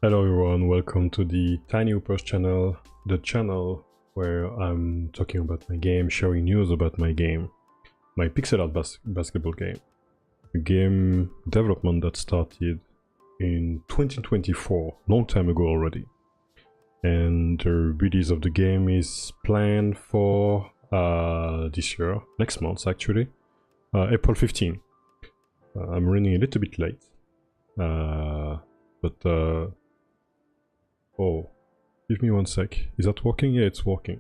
Hello everyone, welcome to the TinyHoopers channel, the channel where I'm talking about my game, sharing news about my game, my pixel art basketball game. A game development that started in 2024, long time ago already. And the release of the game is planned for this year, next month actually, April 15. I'm running a little bit late, oh, give me one sec. Is that working? Yeah, it's working.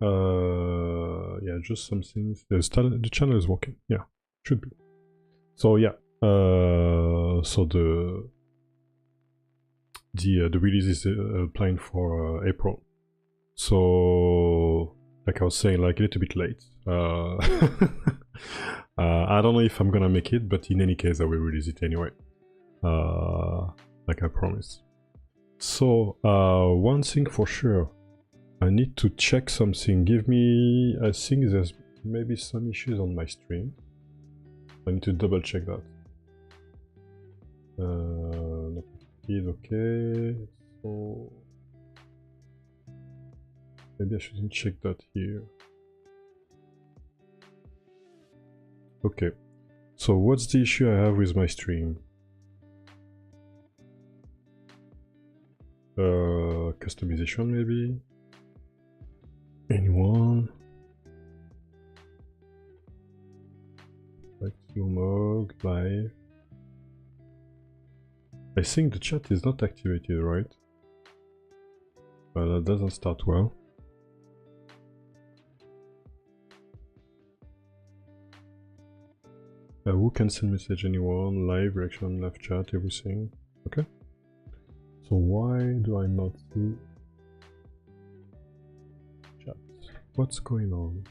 Yeah, just some things. The channel is working. Yeah, should be. So yeah, so the release is planned for April. So like I was saying, like a little bit late. I don't know if I'm gonna make it, but in any case, I will release it anyway. Like I promised. So, one thing for sure, I need to check something. I think there's maybe some issues on my stream. I need to double check that. Is okay. So, maybe I shouldn't check that here. Okay. So, what's the issue I have with my stream? Customization maybe? Anyone? Like slow mode, live. I think the chat is not activated, right? Well, that doesn't start well. Who can send message anyone? Live, reaction, live chat, everything. Okay. So why do I not see chat? What's going on?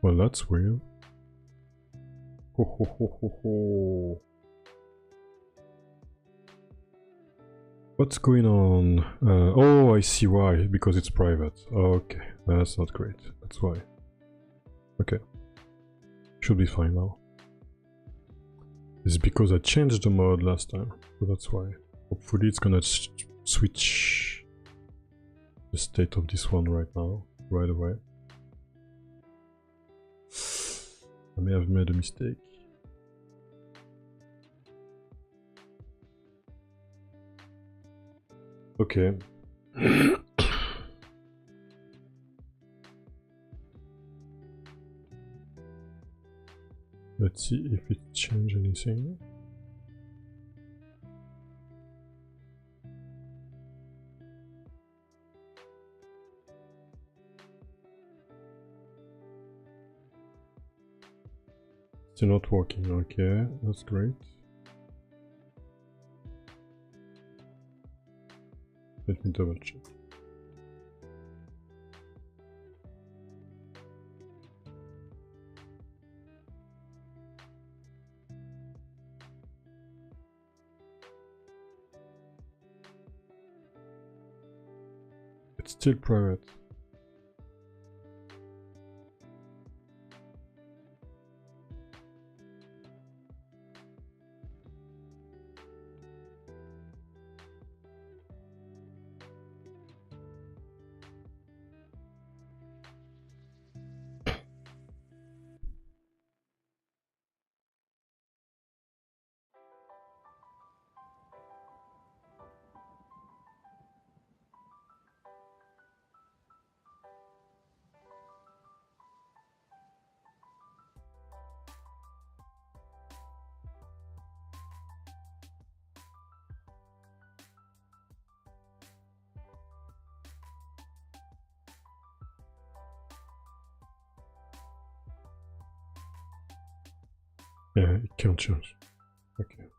Well, that's weird. Ho ho ho ho ho. What's going on? Oh, I see why. Because it's private. Okay, that's not great. That's why. Okay. Should be fine now. It's because I changed the mode last time. So that's why. Hopefully it's gonna switch the state of this one right now, right away. I may have made a mistake. Okay. Let's see if it changed anything. Still not working, okay, that's great. Let me double check. It's still private. Yeah, it can't change. Okay.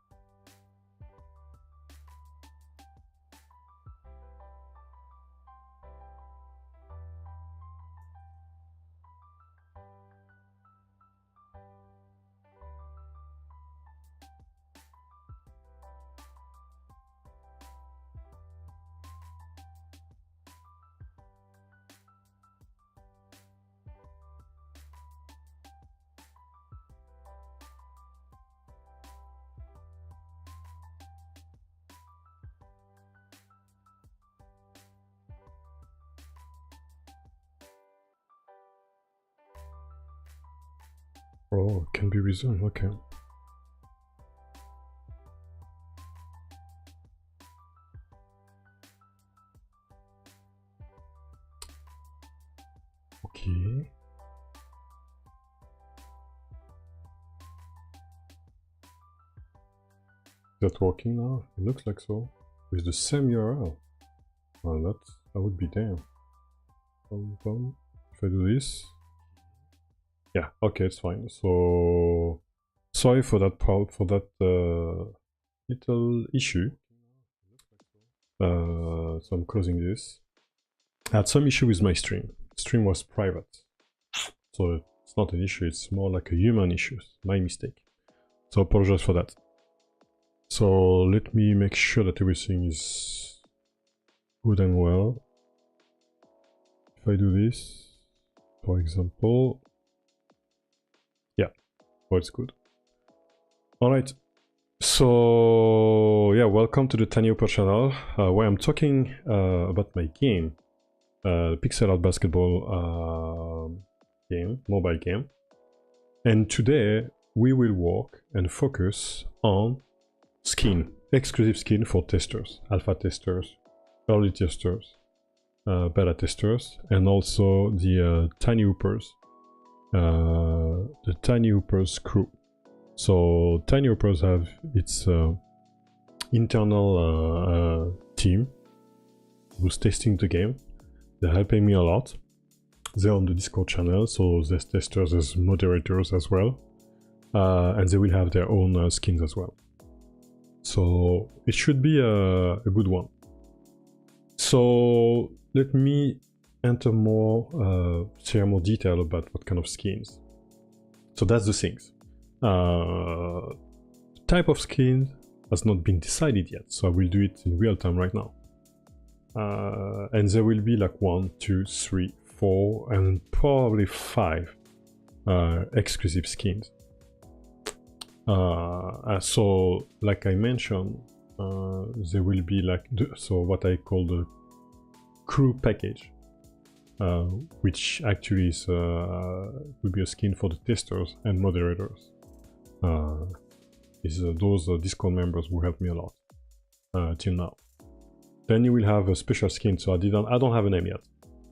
Oh, can be resumed, okay. Okay. Is that working now? It looks like so. With the same URL. Well, that would be damn. If I do this. Yeah, okay, it's fine. So sorry for that little issue. So I'm closing this. I had some issue with my stream. Stream was private. So it's not an issue, it's more like a human issue. My mistake. So apologize for that. So let me make sure that everything is good and well. If I do this, for example, yeah, well, it's good. All right. So yeah, welcome to the TinyHoopers channel, where I'm talking about my game, pixel art basketball game, mobile game. And today we will work and focus on skin, exclusive skin for testers, alpha testers, early testers, beta testers, and also the TinyHoopers, the TinyHoopers crew. So TinyHoopers have its internal team who's testing the game. They're helping me a lot. They're on the Discord channel, so there's testers, there's moderators as well, and they will have their own skins as well. So it should be a good one. So let me enter more, share more detail about what kind of skins. So that's the things. Type of skin has not been decided yet, so I will do it in real time right now. And there will be like 1, 2, 3, 4, and probably 5 exclusive skins. So like I mentioned, there will be like so what I call the crew package, which actually is will be a skin for the testers and moderators. Those Discord members who helped me a lot till now. Then you will have a special skin. So I don't have a name yet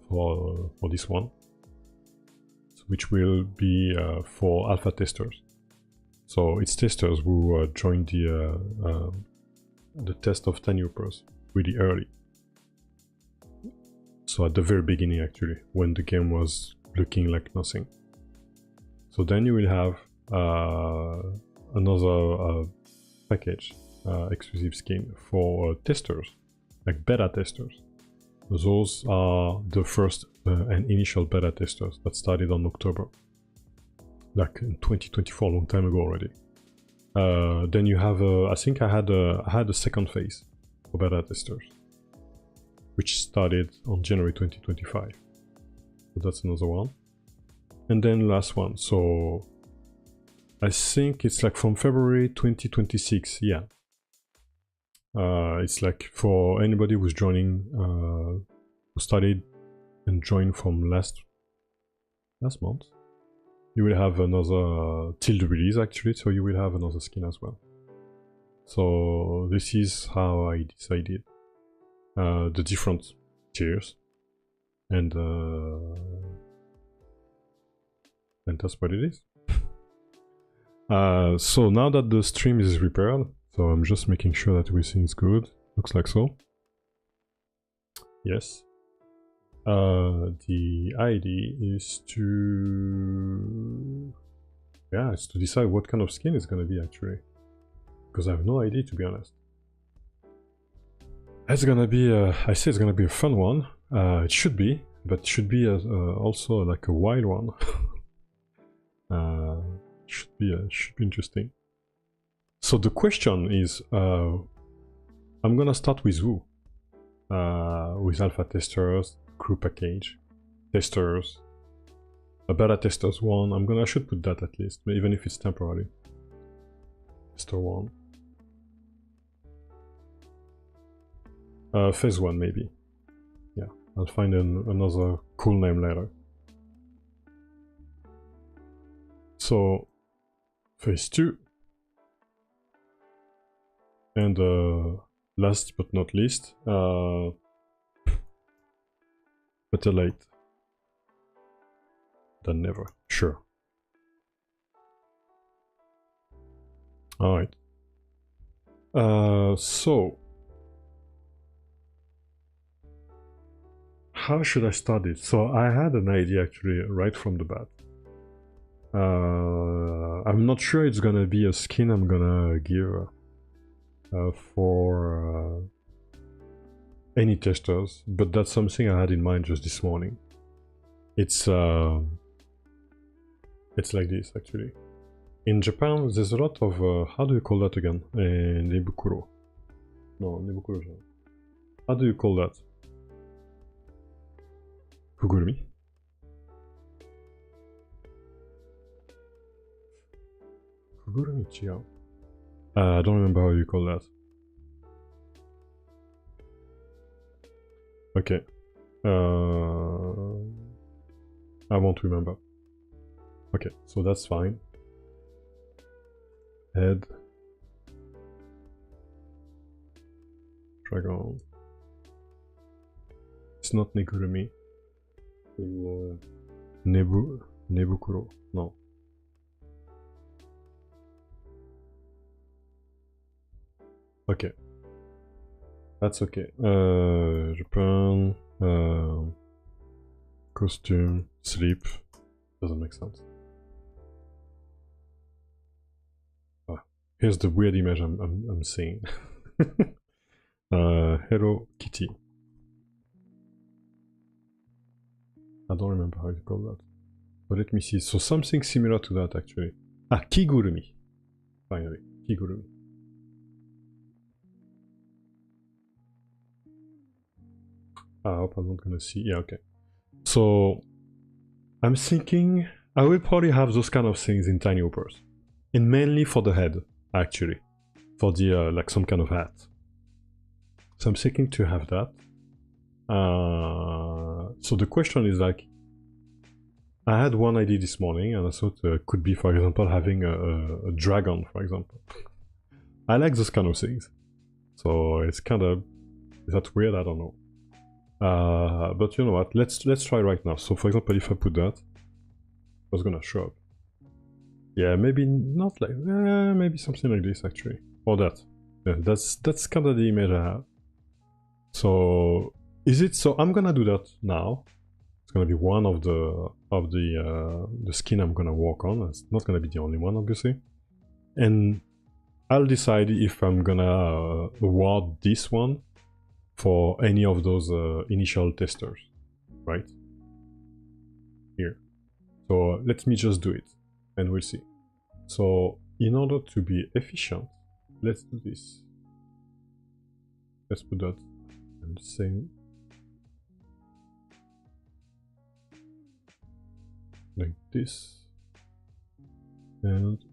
for this one, which will be for alpha testers. So it's testers who joined the test of TinyHoopers really early. So at the very beginning, actually, when the game was looking like nothing. So then you will have another package, exclusive skin for testers, like beta testers. Those are the first and initial beta testers that started on October, like in 2024, a long time ago already. Then you have, I think I had a second phase for beta testers, which started on January 2025. So that's another one. And then last one. So I think it's like from February 2026. Yeah. It's like for anybody who's joining, who started and joined from last month. You will have another till the release actually, so you will have another skin as well. So this is how I decided the different tiers, and that's what it is. So now that the stream is repaired, so I'm just making sure that everything is good. Looks like so. Yes. The idea is to decide what kind of skin it's gonna be actually, because I have no idea, to be honest. It's gonna be I say it's gonna be a fun one. It should be, but it should be also like a wild one. Should be interesting. So the question is, I'm gonna start with who? With alpha testers, crew package, testers, a beta testers one. I should put that at least, even if it's temporary. Tester one. Phase one maybe. Yeah, I'll find another cool name later. So Phase 2. And last but not least, better late than never. Sure. Alright. So how should I start it? So I had an idea actually right from the bat. I'm not sure it's gonna be a skin I'm gonna give for any testers, but that's something I had in mind just this morning. It's like this actually. In Japan, there's a lot of how do you call that again? Nebukuro. No, Nebukuro. How do you call that? Kugurumi. Kugurumi chiao. I don't remember how you call that. Okay. I won't remember. Okay, so that's fine. Head. Dragon. It's not Negurumi. Nebukuro. No. Okay. That's okay. Japan. Costume. Sleep. Doesn't make sense. Ah, here's the weird image I'm seeing. Hello Kitty. I don't remember how you call that. But let me see. So something similar to that actually. Ah, Kigurumi. Finally, Kigurumi. I hope I'm not gonna see. Yeah, okay. So I'm thinking I will probably have those kind of things in TinyHoopers, and mainly for the head, actually, for the like some kind of hat. So I'm thinking to have that. So the question is like, I had one idea this morning, and I thought could be, for example, having a dragon, for example. I like those kind of things. So it's kind of, is that weird? I don't know. But you know what? Let's try right now. So for example, if I put that, what's gonna show up? Yeah, maybe not like maybe something like this actually, or that. Yeah, that's kind of the image I have. So is it? So I'm gonna do that now. It's gonna be one of the skin I'm gonna work on. It's not gonna be the only one, obviously. And I'll decide if I'm gonna award this one for any of those initial testers, right? Here. So let me just do it, and we'll see. So in order to be efficient, let's do this. Let's put that and same. Like this. And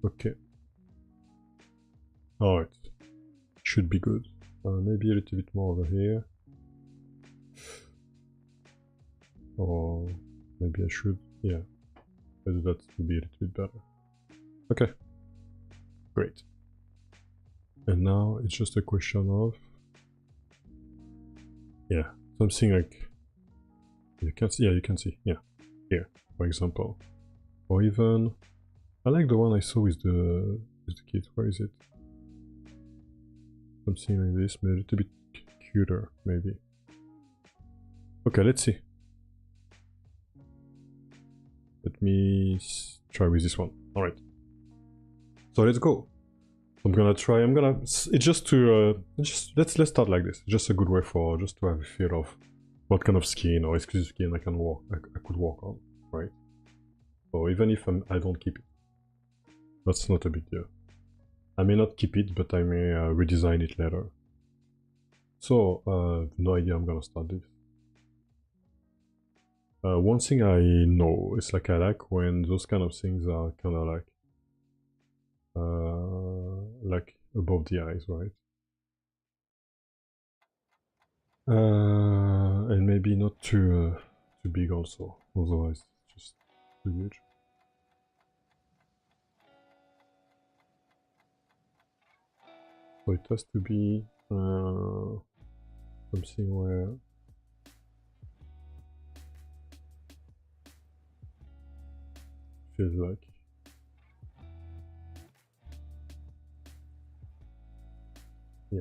okay. Alright. Should be good. Maybe a little bit more over here. Or maybe I should, yeah. I do that to be a little bit better. Okay. Great. And now it's just a question of, yeah, something like, you can see, yeah, you can see, yeah, here, for example. Or even, I like the one I saw with the kit. Where is it? Something like this, maybe a little bit cuter, maybe. Okay, let's see. Let me try with this one. All right. So let's go. It's just to let's start like this. Just a good way for just to have a feel of what kind of skin or exclusive skin I could work on, right? So even if I don't keep it, that's not a big deal. I may not keep it, but I may redesign it later. So no idea I'm gonna start this. One thing I know is like I like when those kind of things are kind of like above the eyes, right? And maybe not too big also, otherwise just too huge. So it has to be something where feels like. Yeah.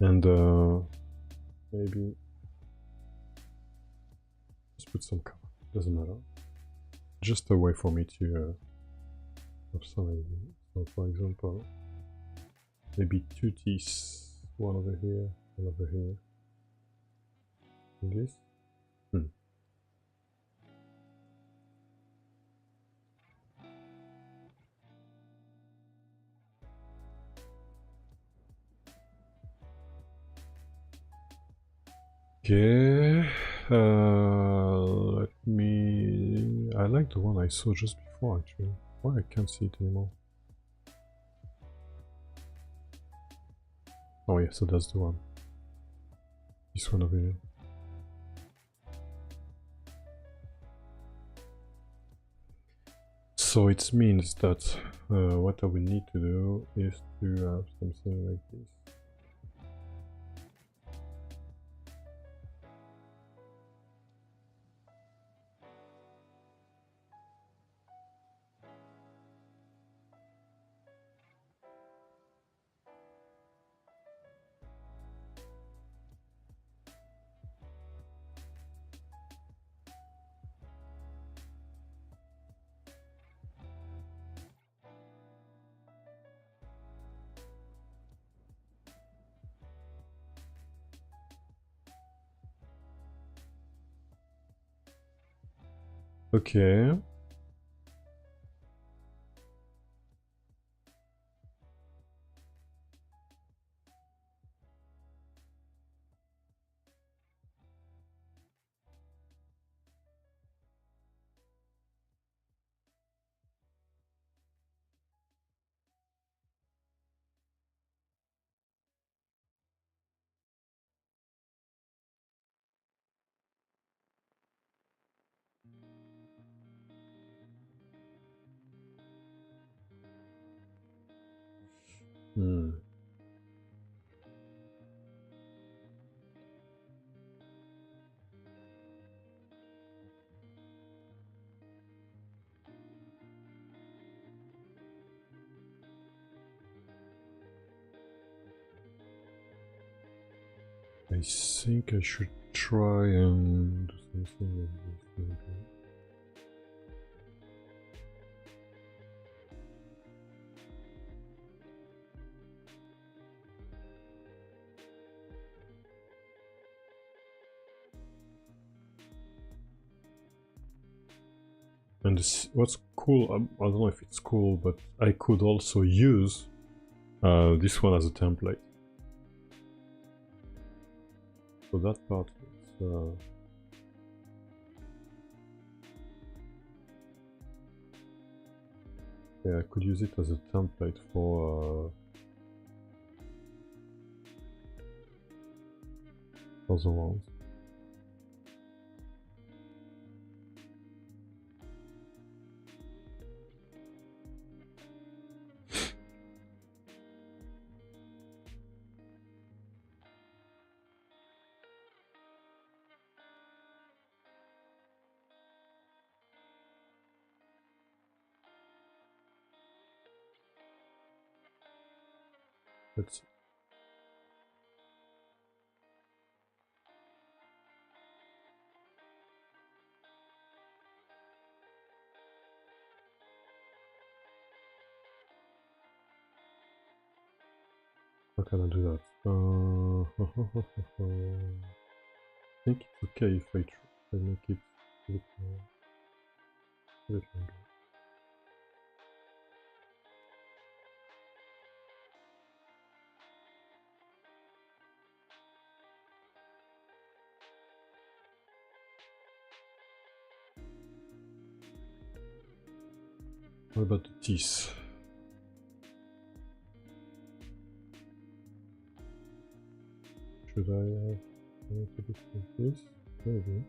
And maybe just put some color, doesn't matter. Just a way for me to have some idea. So for example, maybe 2 teeth, one over here, one over here. And this. Okay, let me... I like the one I saw just before actually. Why I can't see it anymore? Oh yeah, so that's the one. This one over here. So it means that what I will need to do is to have something like this. Okay. I think I should try and do something like this maybe. And this, what's cool, I don't know if it's cool, but I could also use this one as a template. So that part is... yeah, I could use it as a template for the ones. Let's see. How can I do that? I think it's okay if I make it a bit longer. What about the teeth? Should I have a bit like this? Maybe.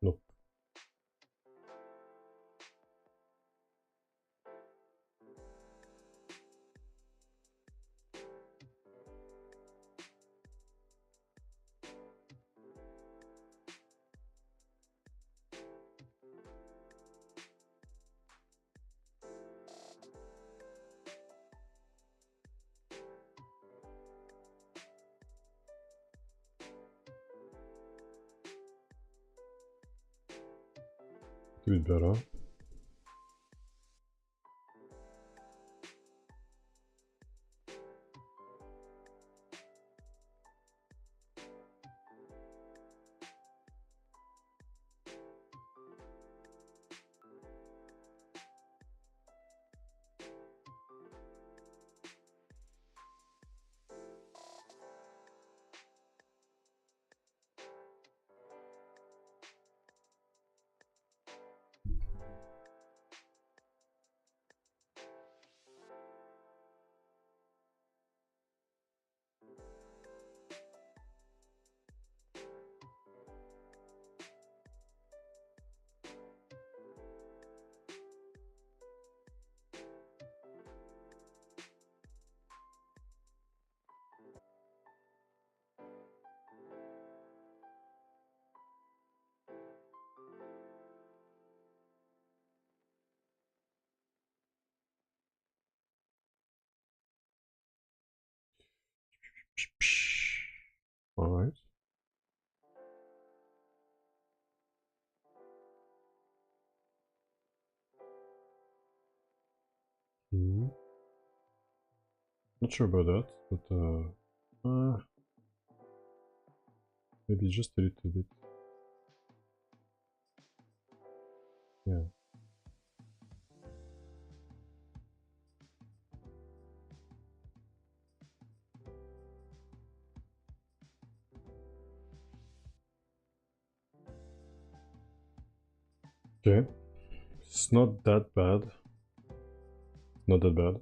Nope. A bit better. All right. Not sure about that, but maybe just a little bit. Yeah. Okay. It's not that bad. Not that bad.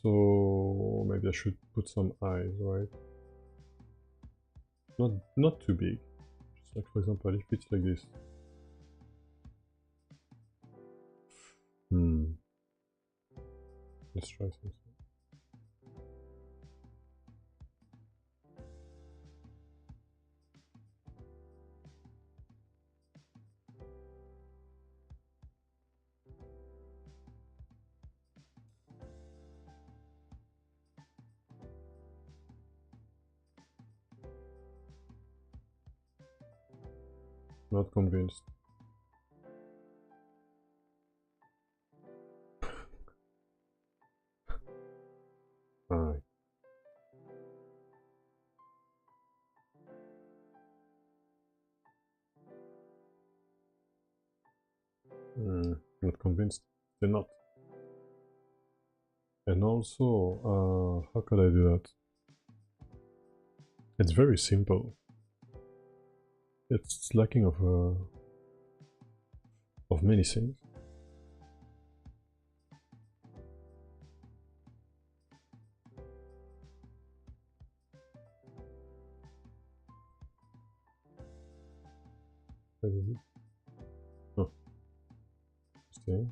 So maybe I should put some eyes, right? Not too big. Just like, for example, if it's like this. Let's try something. Not convinced. Alright. Not convinced. They're not. And also, how could I do that? It's very simple. It's lacking of many things. What is it? Oh, interesting.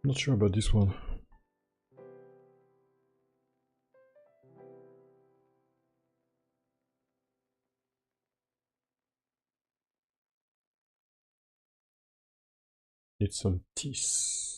Not sure about this one. Need some teeth.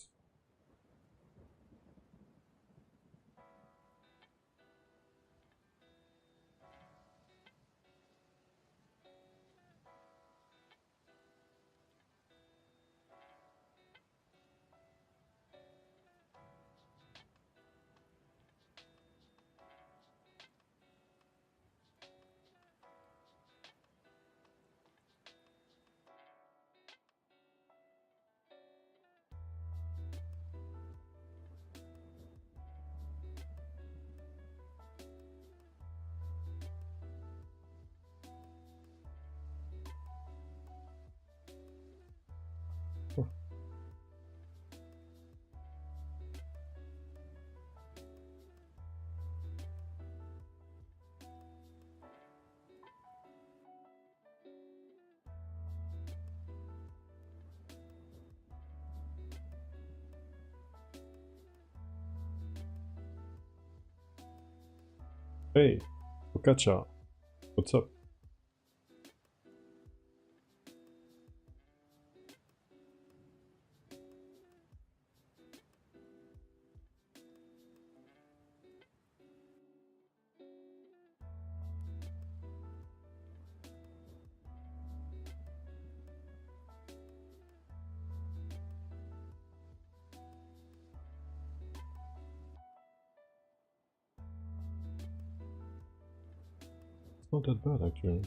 Oh. Hey, Focaccia, what's up? It's not that bad actually.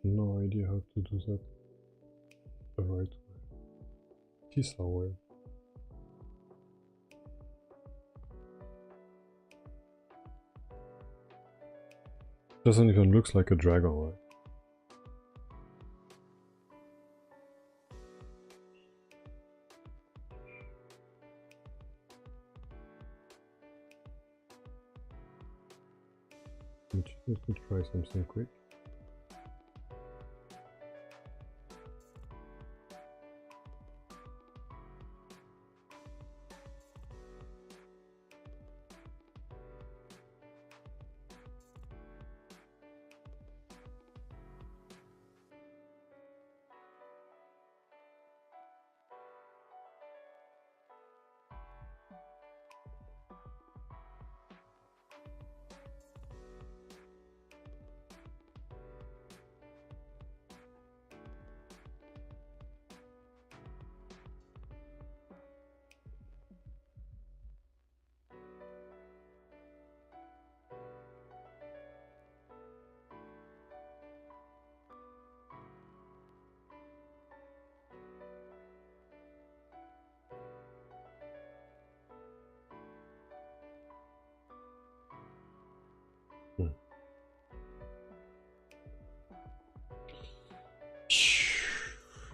No idea how to do that the right way. Teeth are weird. Doesn't even look like a dragon, right? Let me try something quick.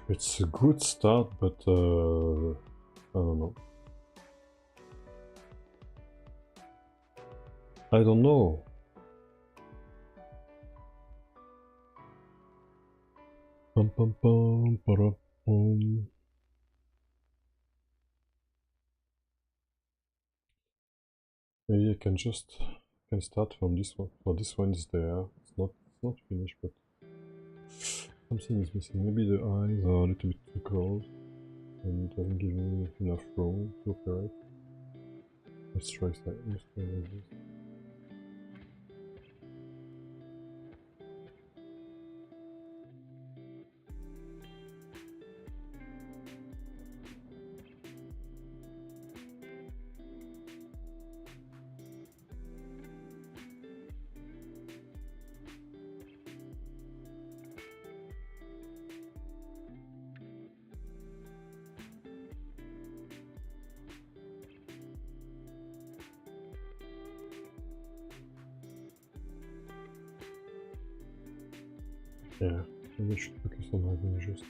It's a good start, but I don't know. I don't know. Pum pum pum pum pum. Maybe I can start from this one. Well, this one is there. It's not finished, but something is missing. Maybe the eyes are a little bit too close and doesn't give me enough room to operate. Let's try like this. Yeah, maybe I should focus on my images.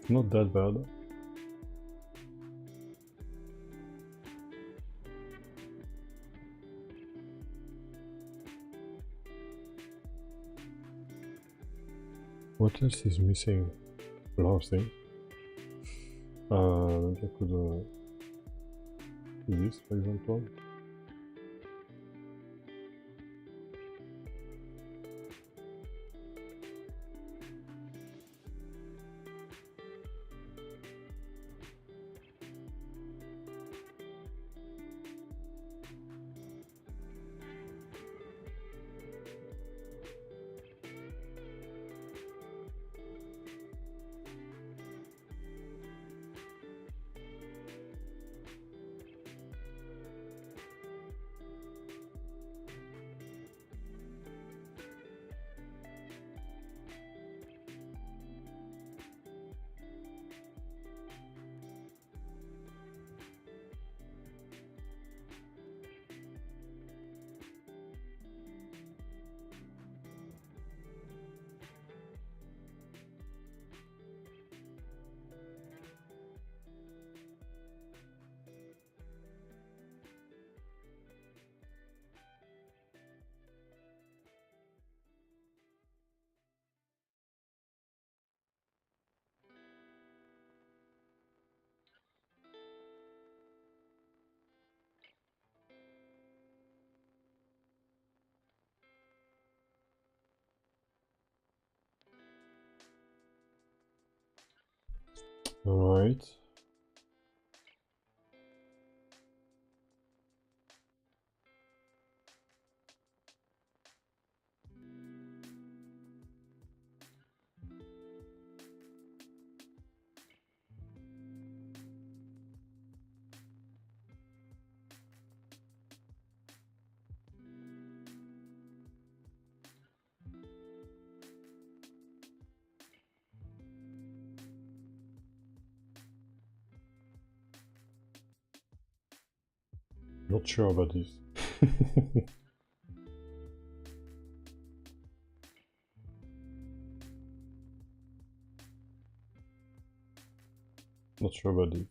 Not that bad. What else is missing? A lot of things. Maybe I could do this, for example. Alright. Not sure about this. Not sure about this.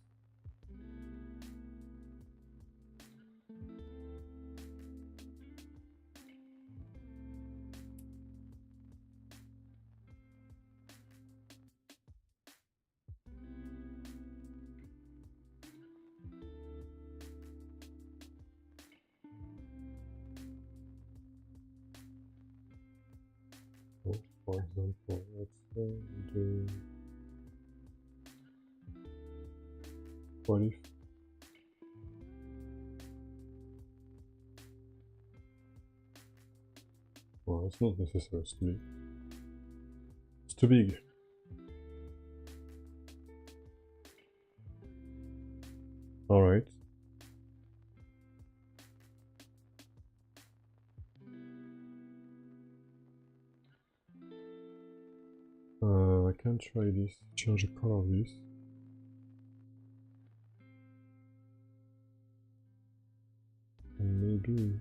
So, for example, let's do what if well, it's not necessary to be. too big. All right. I can try this. Change the color of this. And maybe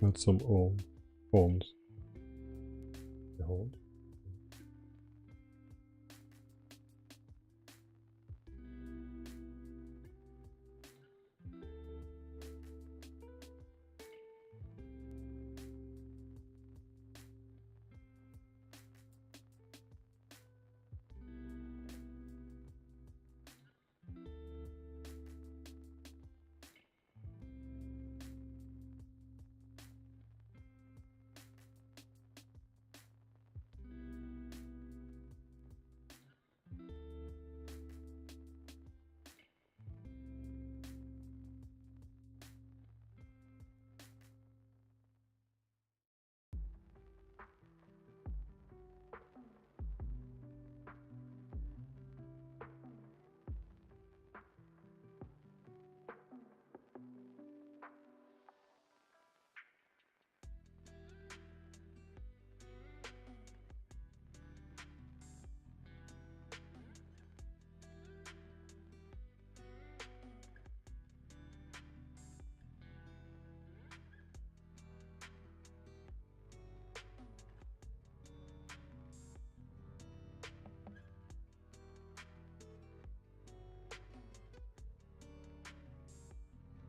add some horns. Hold.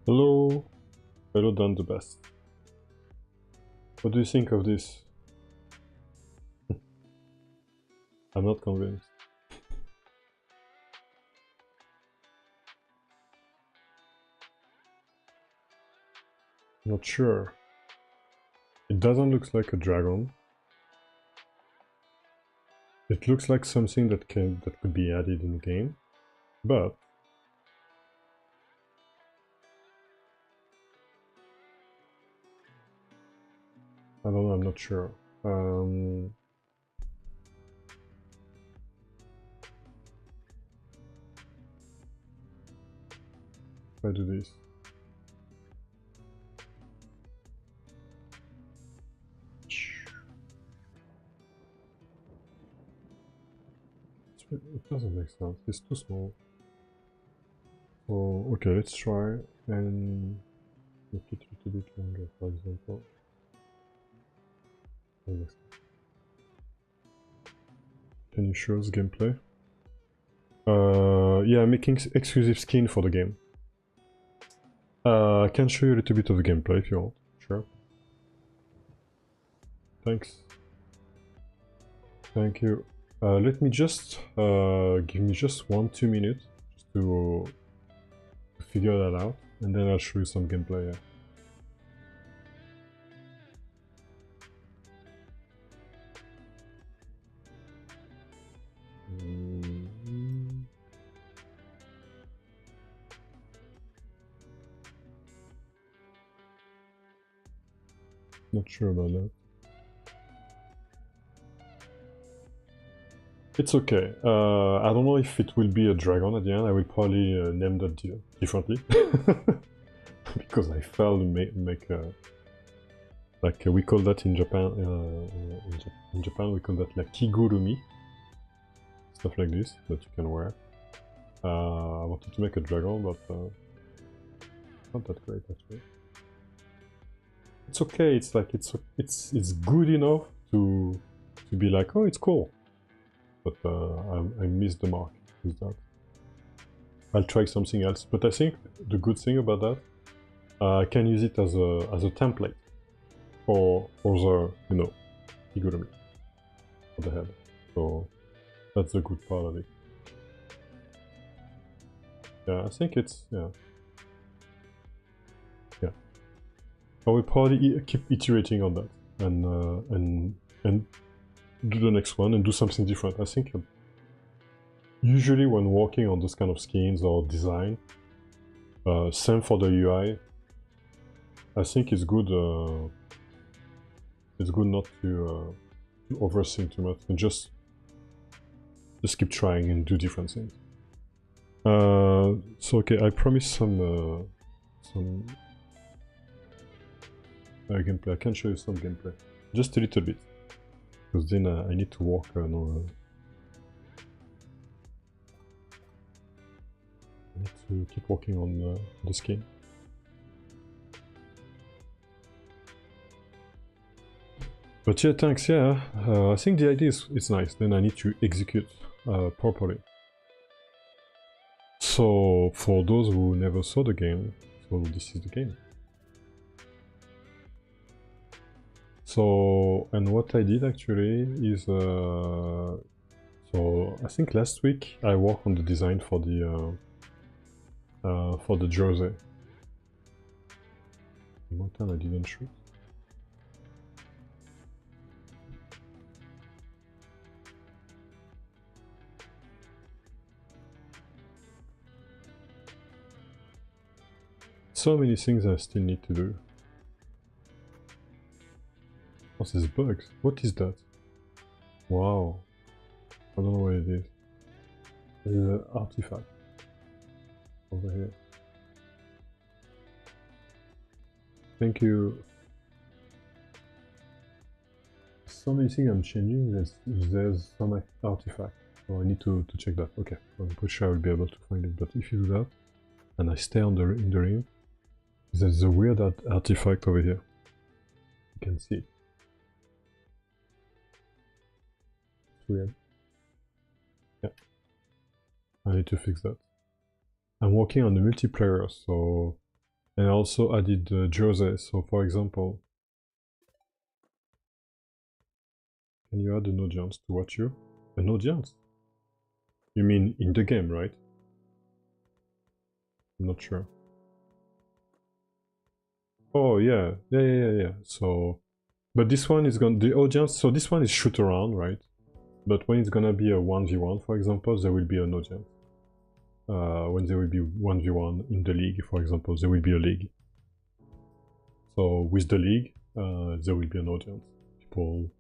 Hello, hello done the best. What do you think of this? I'm not convinced. Not sure. It doesn't look like a dragon. It looks like something that could be added in the game, but I don't know, I'm not sure. If I do this. It doesn't make sense, it's too small. So, okay, let's try and make it a little bit longer, for example. Can you show us gameplay? Yeah, making exclusive skin for the game. I can show you a little bit of the gameplay if you want. Sure. Thanks. Thank you. Let me just give me just 1-2 minutes just to figure that out, and then I'll show you some gameplay. Yeah. Not sure about that. It's okay. I don't know if it will be a dragon at the end. I will probably name that differently. Because I failed to make like we call that in Japan. In Japan we call that like kigurumi. Stuff like this that you can wear. I wanted to make a dragon, but not that great actually. It's okay. It's like it's good enough to be like, oh, it's cool. But I missed the mark with that. I'll try something else. But I think the good thing about that, I can use it as a template for the kigurumi for the head. So that's the good part of it. Yeah, I think it's yeah. I will probably keep iterating on that and do the next one and do something different. I think usually when working on those kind of skins or design, same for the UI, I think it's good. It's good not to to overthink too much and just keep trying and do different things. So okay, I promised some gameplay. I can show you some gameplay, just a little bit, because then I need to work on. I need to keep working on the skin. But yeah, thanks. Yeah, I think the idea is nice. Then I need to execute properly. So for those who never saw the game, so this is the game. So, and what I did actually is, so I think last week I worked on the design for the jersey. One time I didn't shoot. So many things I still need to do. What's these bugs? What is that? Wow. I don't know what it is. There's an artifact over here. Thank you. So many things I'm changing. There's some artifact. So I need to check that. Okay, I'm pretty sure I will be able to find it. But if you do that, and I stay in the ring, there's a weird artifact over here. You can see it. It's weird. Yeah. I need to fix that. I'm working on the multiplayer, so... And I also added the jersey, so for example... Can you add an audience to watch you? An audience? You mean in the game, right? I'm not sure. Oh yeah. So, but this one is the audience. So this one is shoot around, right? But when it's gonna be a 1v1, for example, there will be an audience. When there will be 1v1 in the league, for example, there will be a league. So with the league, there will be an audience. People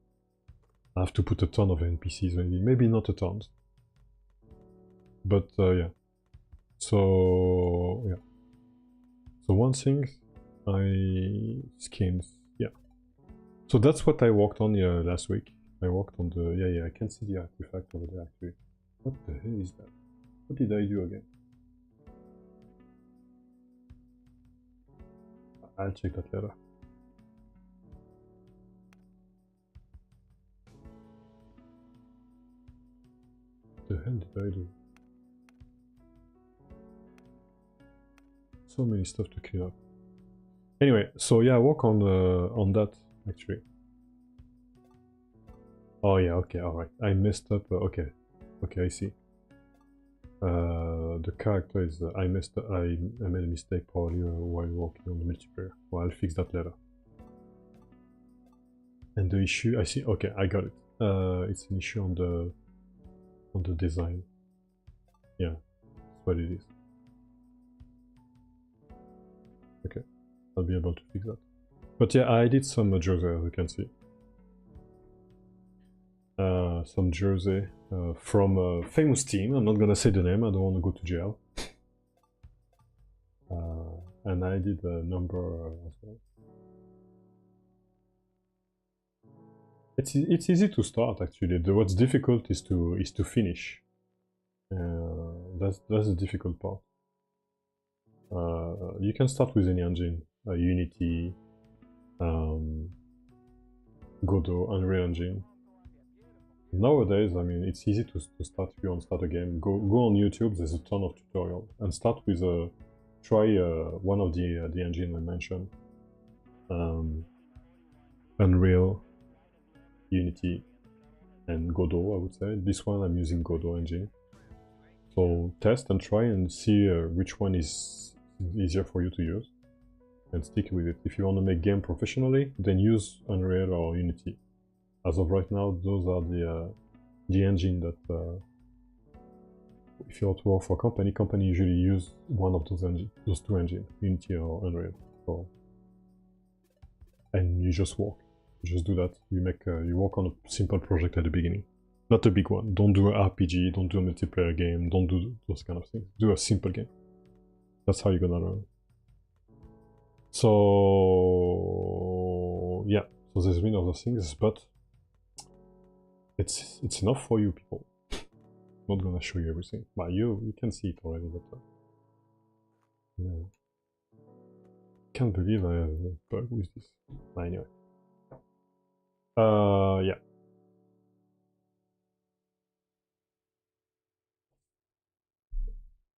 have to put a ton of NPCs, maybe not a ton. But yeah. So yeah. So one thing, skins, yeah. So that's what I worked on last week. I worked on the, yeah, I can see the artifact over there actually. What the hell is that? What did I do again? I'll check that later. What the hell did I do? So many stuff to clean up. Anyway, so yeah, I work on that actually. Oh yeah, okay, alright. I messed up. Okay, I see. The character is I made a mistake probably while working on the multiplayer. Well, I'll fix that later. And the issue, I see. Okay, I got it. It's an issue on the design. Yeah, that's what it is. Okay, I'll be able to fix that. But yeah, I did some jersey, as you can see. Some jersey from a famous team. I'm not gonna say the name, I don't want to go to jail. And I did a number as well. It's easy to start actually. What's difficult is to finish. That's the difficult part. You can start with any engine, Unity, Godot, Unreal Engine. Nowadays, I mean, it's easy to start if you want to start a game. Go on YouTube. There's a ton of tutorials, and start with try one of the engine I mentioned, Unreal, Unity, and Godot. I would say this one I'm using Godot engine. So test and try and see which one is easier for you to use, and stick with it. If you want to make game professionally, then use Unreal or Unity. As of right now, those are the engine that if you want to work for a company usually use one of those two engines, Unity or Unreal. So, and you just work. Just do that. You make you work on a simple project at the beginning, not a big one. Don't do an RPG. Don't do a multiplayer game. Don't do those kind of things. Do a simple game. That's how you're gonna learn. So yeah. So there's been other things, but it's enough for you people. Not gonna show you everything, but you can see it already. But yeah. Can't believe I have a bug with this. Anyway. Yeah.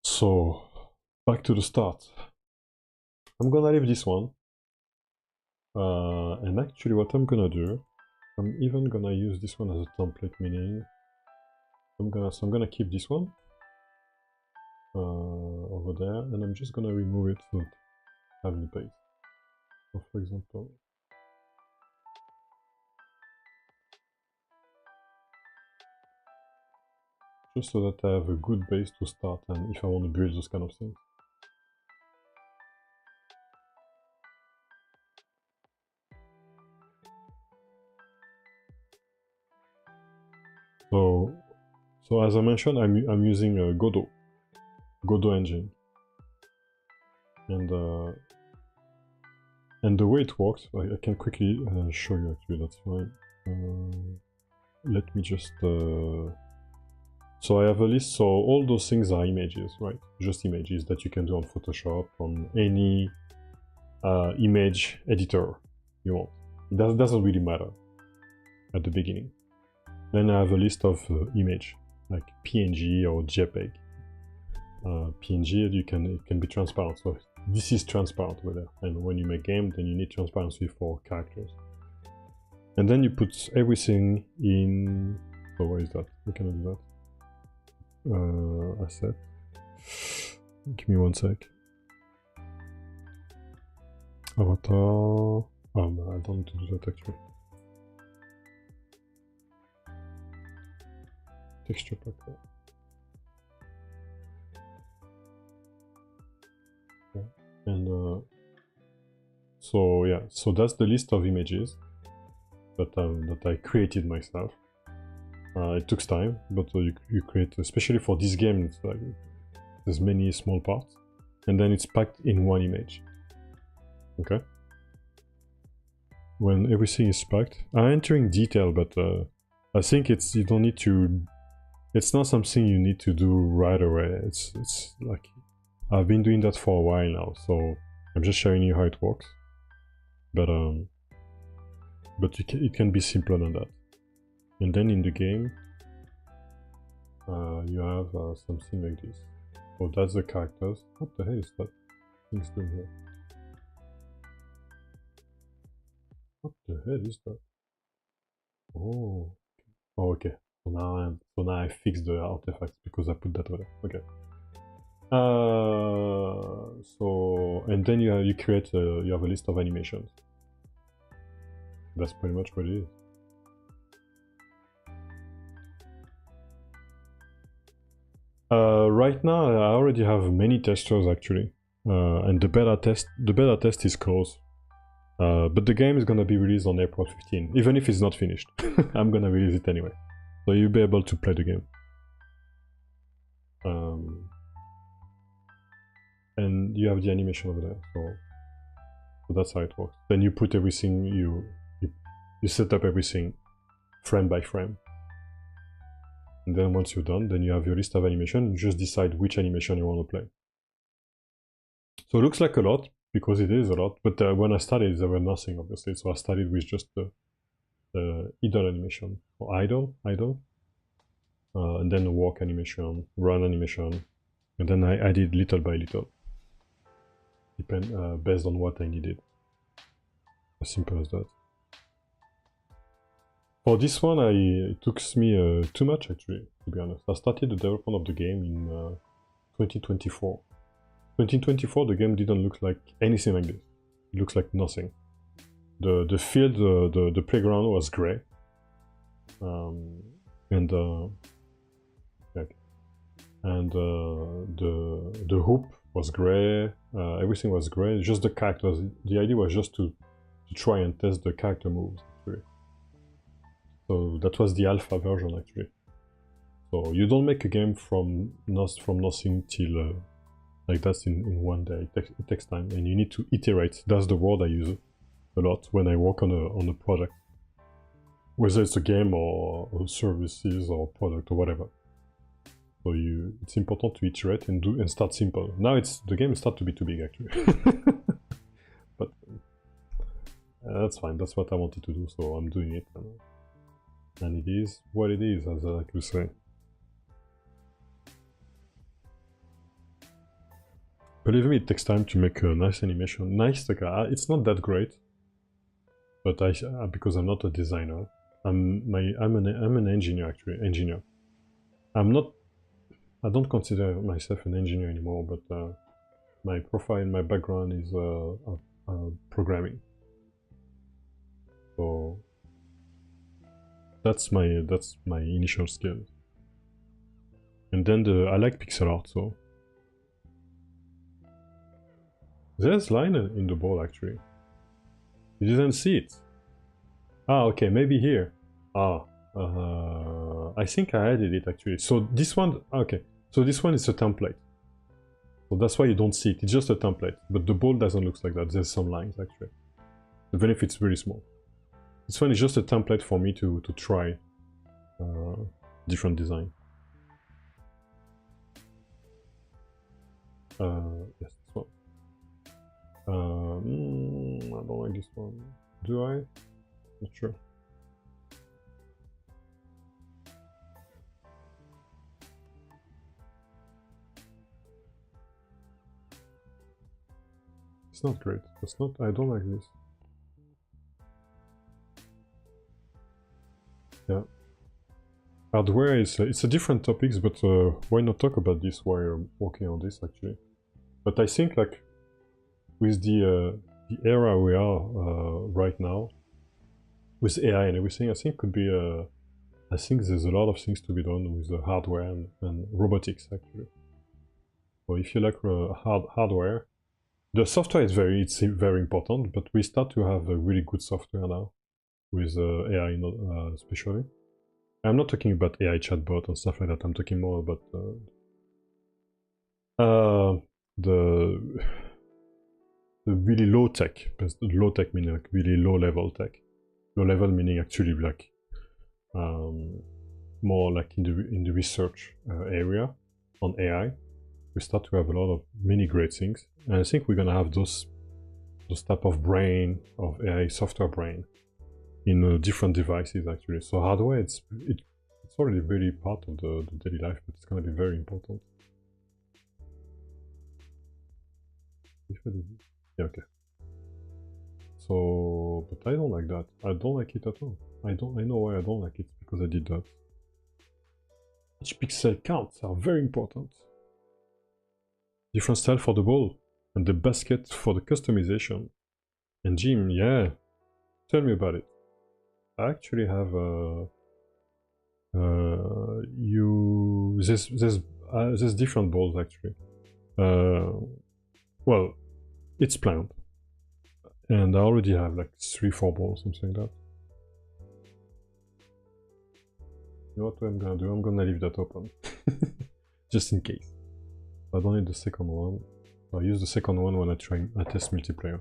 So back to the start. I'm gonna leave this one. And actually what I'm gonna do, I'm even gonna use this one as a template, meaning I'm gonna keep this one over there, and I'm just gonna remove it so that I have the base. So for example, just so that I have a good base to start, and if I want to build those kind of things. So as I mentioned, I'm using a Godot engine, and the way it works, I can quickly show you. Actually, that's fine. Let me just. So I have a list. So all those things are images, right? Just images that you can do on Photoshop, on any image editor you want. That doesn't really matter at the beginning. Then I have a list of image, like PNG or JPEG. PNG, it can be transparent, so this is transparent over there. And when you make game, then you need transparency for characters. And then you put everything in. So where is that? We cannot do that. Asset. Give me one sec. Avatar. Oh, I don't need to do that actually. Texture pack. Yeah. And so yeah, so that's the list of images that I created myself. It took time, but you create, especially for this game, it's like there's many small parts, and then it's packed in one image. Okay. When everything is packed, I'm entering detail, but I think you don't need to. It's not something you need to do right away. It's like I've been doing that for a while now, so I'm just showing you how it works. But it can be simpler than that. And then in the game, you have something like this. Oh, that's the characters. What the hell is that thing's doing here? What the hell is that? Oh, okay. So now I fixed the artifacts because I put that over there. Okay. So and then you create you have a list of animations. That's pretty much what it is. Right now I already have many testers actually, and the beta test is close. But the game is gonna be released on April 15, even if it's not finished. I'm gonna release it anyway, so you'll be able to play the game. And you have the animation over there, so that's how it works. Then you put everything, you set up everything frame by frame. And then once you're done, then you have your list of animation. You just decide which animation you want to play. So it looks like a lot, because it is a lot, but when I started, there were nothing, obviously. So I started with just the idle animation, or idle, and then the walk animation, run animation, and then I added little by little, based on what I needed. As simple as that. For this one, it took me too much actually, to be honest. I started the development of the game in 2024. 2024, the game didn't look like anything like this. It looks like nothing. The field, the playground was gray, and the hoop was gray. Everything was gray. Just the characters. The idea was just to try and test the character moves. Actually. So that was the alpha version actually. So you don't make a game from nothing till like that in one day. It takes time, and you need to iterate. That's the word I use a lot when I work on a project, whether it's a game or services or product or whatever. So it's important to iterate and start simple. Now the game start to be too big actually, but that's fine. That's what I wanted to do, so I'm doing it, and it is what it is, as I like to say. Believe me, it takes time to make a nice animation. Nice, like it's not that great, but because I'm not a designer, I'm an engineer actually. I don't consider myself an engineer anymore, but my profile, my background is programming. So that's my initial skill. And then I like pixel art, so there's line in the ball actually. You didn't see it. Ah, okay, maybe here. I think I added it actually. So this one, okay. So this one is a template. So that's why you don't see it. It's just a template, but the ball doesn't look like that. There's some lines actually, even if it's very small. This one is just a template for me to try different design. Yes, this one. I don't like this one. Do I? Not sure. It's not great. It's not. I don't like this. Yeah. Hardware is it's a different topics, but why not talk about this while you're working on this actually? But I think like with the era we are right now, with AI and everything, I think could be I think there's a lot of things to be done with the hardware and robotics actually. So if you like hardware, the software is very important, but we start to have a really good software now with AI, especially. I'm not talking about AI chatbot and stuff like that. I'm talking more about the really low tech. Low tech meaning like really low level tech. Low level meaning actually like more like in the research area on AI. We start to have a lot of many great things, and I think we're gonna have those type of brain of AI software brain in different devices actually. So hardware it's already really part of the daily life, but it's gonna be very important. Yeah, okay. So, but I don't like that. I don't like it at all. I know why I don't like it, because I did that. Each pixel counts are very important. Different style for the ball, and the basket for the customization. And Jim, yeah, tell me about it. I actually have there's different balls actually. Well, it's planned, and I already have like 3-4 balls, something like that. You know what I'm gonna do? I'm gonna leave that open, just in case. I don't need the second one. I'll use the second one when I test multiplayer.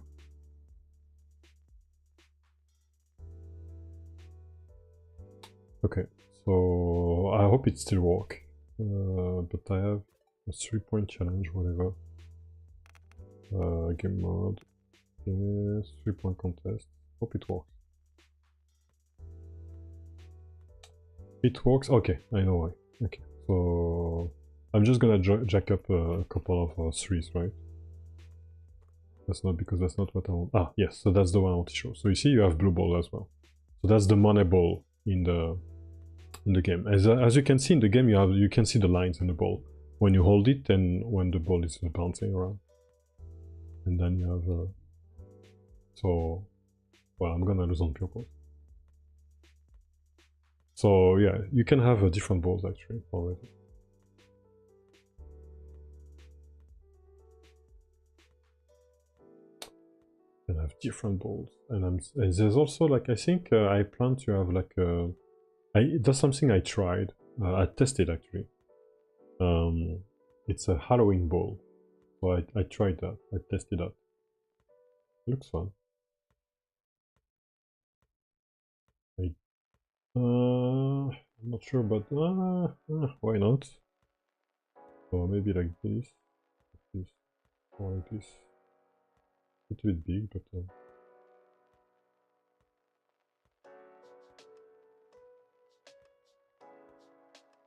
Okay, so I hope it still works. But I have a 3-point challenge, whatever. Game mode. Yes, 3-point contest. Hope it works. It works. Okay, I know why. Okay, so I'm just gonna jack up a couple of threes, right? That's not because that's not what I want. Ah, yes. So that's the one I want to show. So you see, you have blue ball as well. So that's the money ball in the game. As you can see in the game, you can see the lines in the ball when you hold it and when the ball is bouncing around. And then you have so well, I'm gonna lose on purpose. So yeah, you can have different balls actually already. And have different balls, and there's also like I think I plan to have like That's something I tried. I tested actually. It's a Halloween ball. So I tried that. I tested that. It looks fun. I'm not sure, but why not? Or maybe like this, or like this. A little bit big, but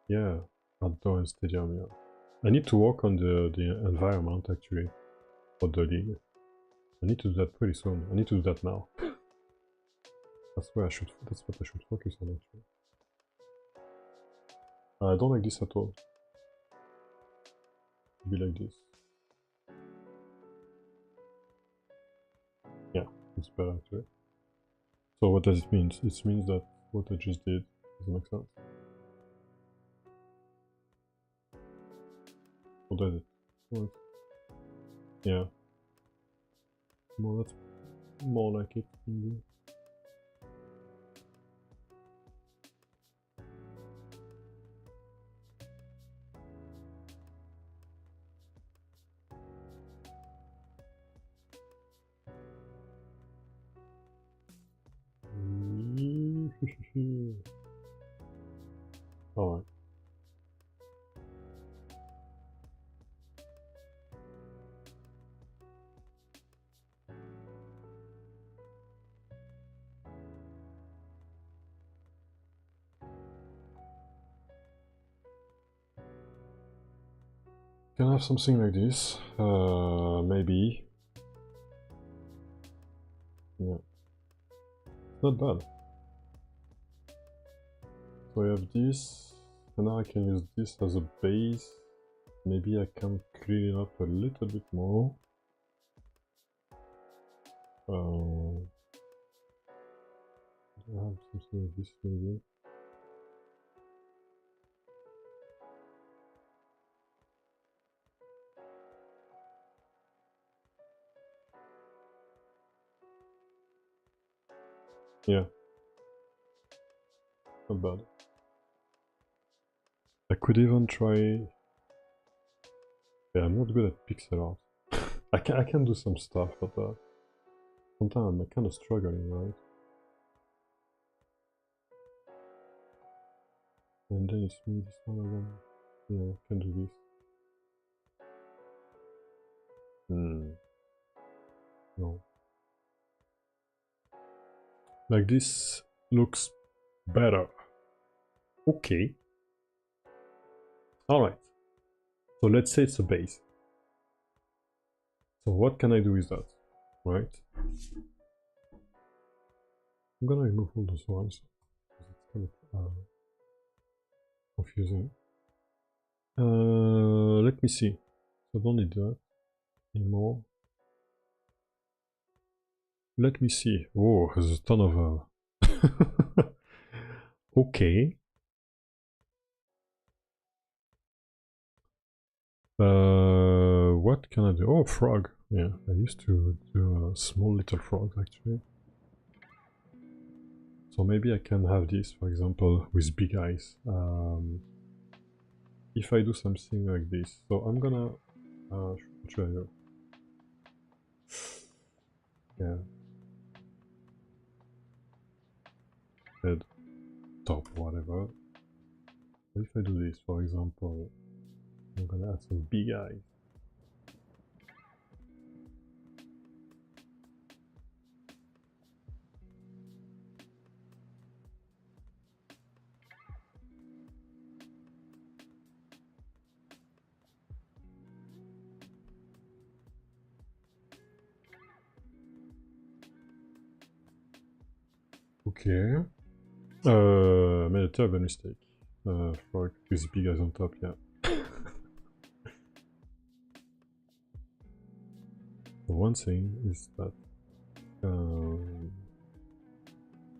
yeah, outdoor and stadium. Yeah, I need to work on the environment actually for the league. I need to do that pretty soon. I need to do that now. That's where I should. That's what I should focus on actually. I don't like this at all. Be like this. Yeah, it's better actually. So what does it mean? It means that what I just did doesn't make sense. What does it? What? Yeah. Well, that's more like it. Indeed. Alright. Can I have something like this? Maybe. Yeah. Not bad. So I have this, and now I can use this as a base. Maybe I can clean it up a little bit more. I have something like this maybe. Yeah. Not bad. I could even try... Yeah, I'm not good at pixel art. I can do some stuff, but sometimes I'm kind of struggling, right? And then it's me, this one again. Yeah, I can do this. No. Like this looks better. Okay. Alright. So let's say it's a base. So what can I do with that? Right? I'm gonna remove all those ones. It's kind of confusing. Let me see. I don't need that anymore. Let me see. Oh, there's a ton of... Okay. What can I do? Oh, frog. Yeah, I used to do small little frogs actually. So maybe I can have this, for example, with big eyes. If I do something like this, so I'm gonna... what should I do? Yeah. Head, top, whatever. If I do this, for example, I'm gonna add some big eyes. Okay. Made a terrible mistake. Frog with big eyes on top, yeah. The one thing is that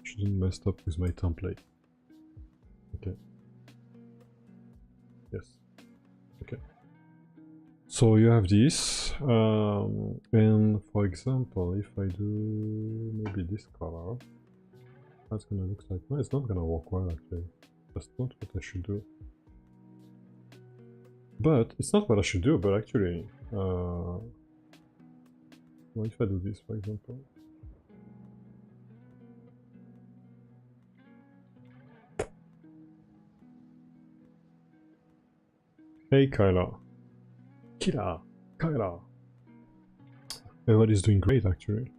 shouldn't mess up with my template. Okay. Yes. Okay. So you have this, and for example, if I do maybe this color, that's gonna look like... No, it's not gonna work well actually. That's not what I should do. But it's not what I should do, but actually... what if I do this, for example? Hey, Kyla. Kyla. Kyla. Everybody's doing great, actually.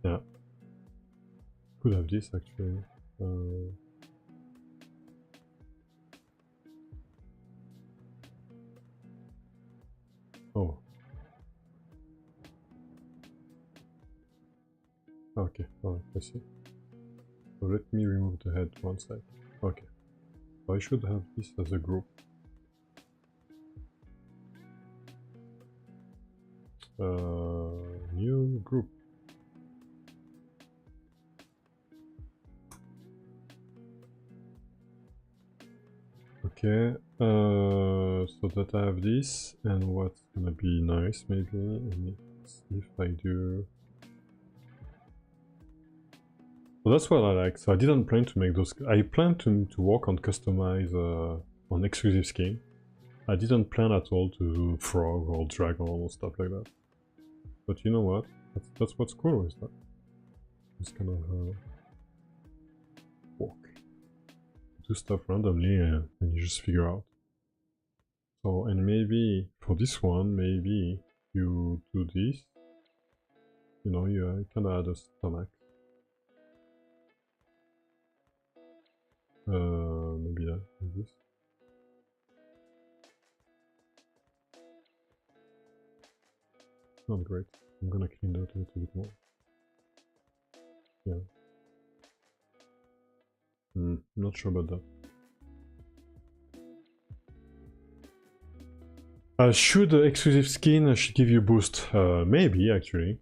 Yeah. Could have this, actually. Oh. Okay, alright, I see. So let me remove the head one side. Okay. So I should have this as a group. New group. Okay, so that I have this, and what's gonna be nice maybe, if I do... Well, that's what I like. So I didn't plan to make those... I planned to work on customize on exclusive skin. I didn't plan at all to do frog or dragon or stuff like that. But you know what? That's what's cool with that. It's kind of work. Do stuff randomly and you just figure out. So, and maybe for this one, maybe you do this. You know, you kind of add a stomach. Maybe that, like this. Not great. I'm gonna clean that a little bit more. Yeah. Not sure about that. Should the exclusive skin should give you boost? Maybe, actually.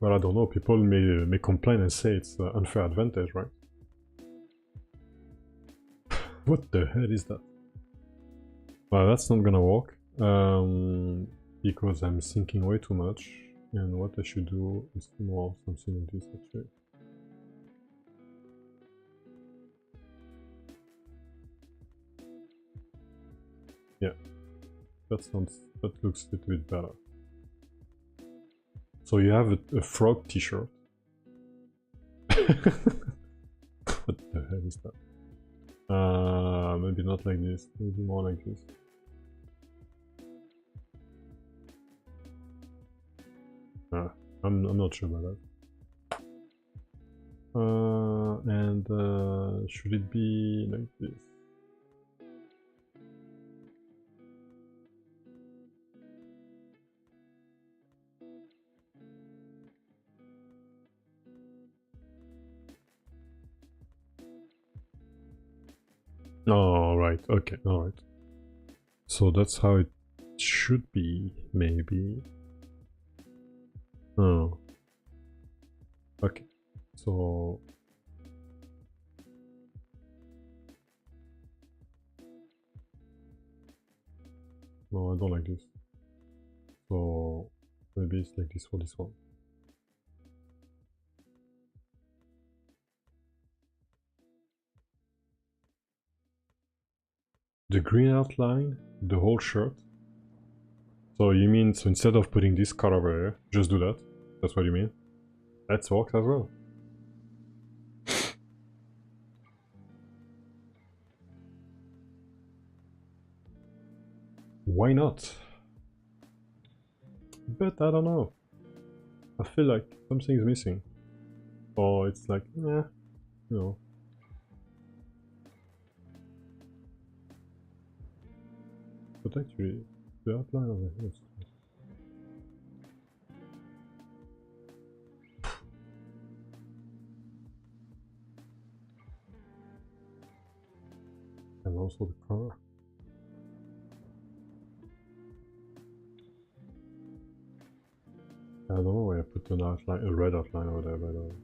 Well, I don't know. People may complain and say it's unfair advantage, right? What the hell is that? Well, that's not gonna work. Because I'm thinking way too much. And what I should do is more something like this, actually. Yeah. That looks a little bit better. So you have a frog t-shirt. What the hell is that? Maybe not like this, maybe more like this. I'm not sure about that. And should it be like this? Alright, okay, alright. So that's how it should be, maybe. Oh. Okay, so... No, I don't like this. So maybe it's like this for this one. The green outline, the whole shirt. So you mean, so instead of putting this color over here, just do that? That's what you mean? That works as well. Why not? But I don't know. I feel like something's missing. Or it's like, eh, you know. But actually, the outline over here is... And also the color. I don't know why I put an outline, a red outline over there, by the way.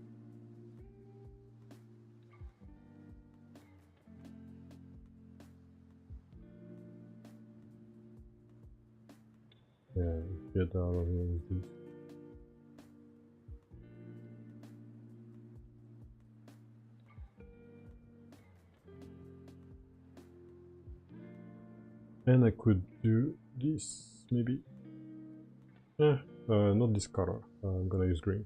Yeah, get out of here with this. And I could do this, maybe. Not this color. I'm gonna use green.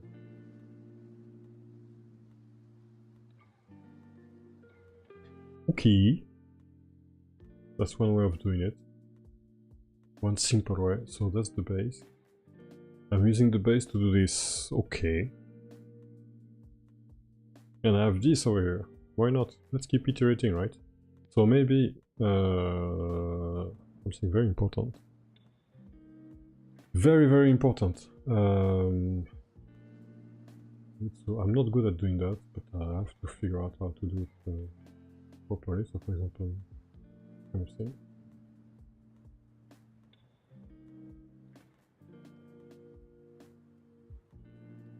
Okay. That's one way of doing it. One simple way. So that's the base. I'm using the base to do this. Okay. And I have this over here. Why not? Let's keep iterating, right? So maybe something very important. Very, very important. So I'm not good at doing that, but I have to figure out how to do it properly. So for example, kind of thing.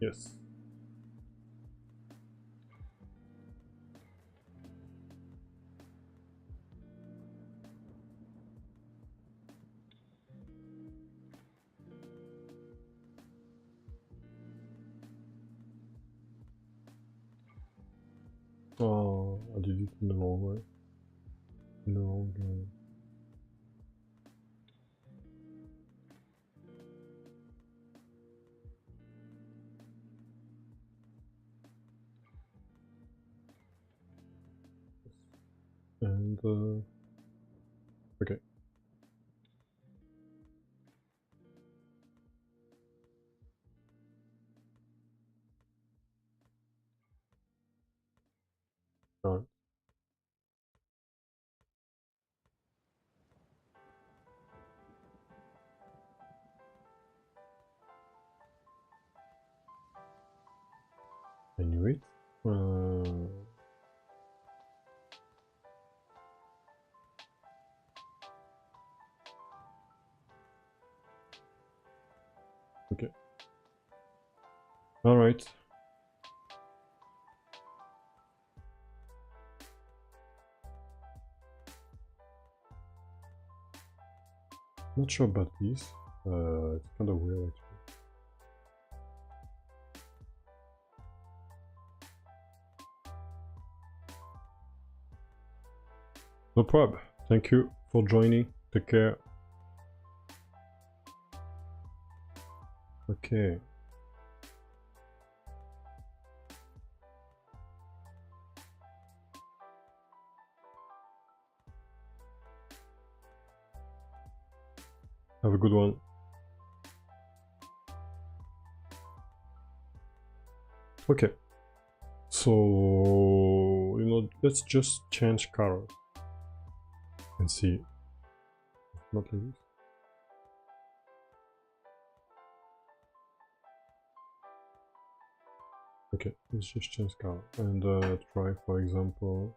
Yes. Oh, I did it in the wrong way. In the wrong way. And okay. Alright. I knew it. Okay. Alright. Not sure about this. It's kind of weird actually. No problem. Thank you for joining. Take care. Okay. Have a good one. Okay. So, you know, let's just change color and see. Not like this. Okay, let's just change color and try, for example,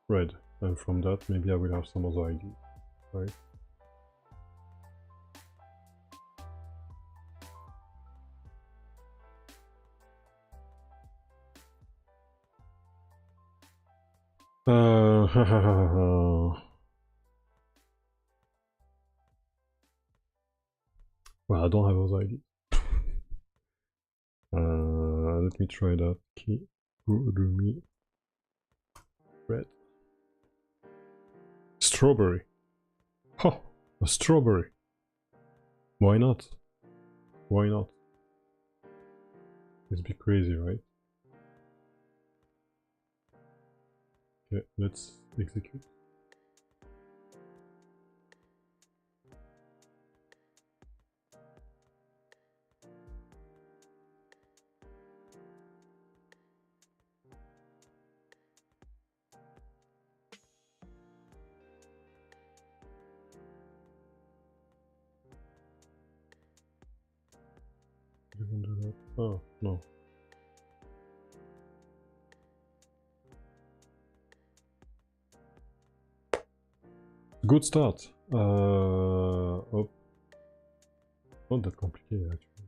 red. And from that, maybe I will have some other idea, right? Well, I don't have those ideas. Let me try that. Kirumi. Red. Strawberry. Huh, a strawberry. Why not? Why not? It's be crazy, right? Okay, let's execute. You can do that. Oh, no. Good start. Oh, not that complicated actually.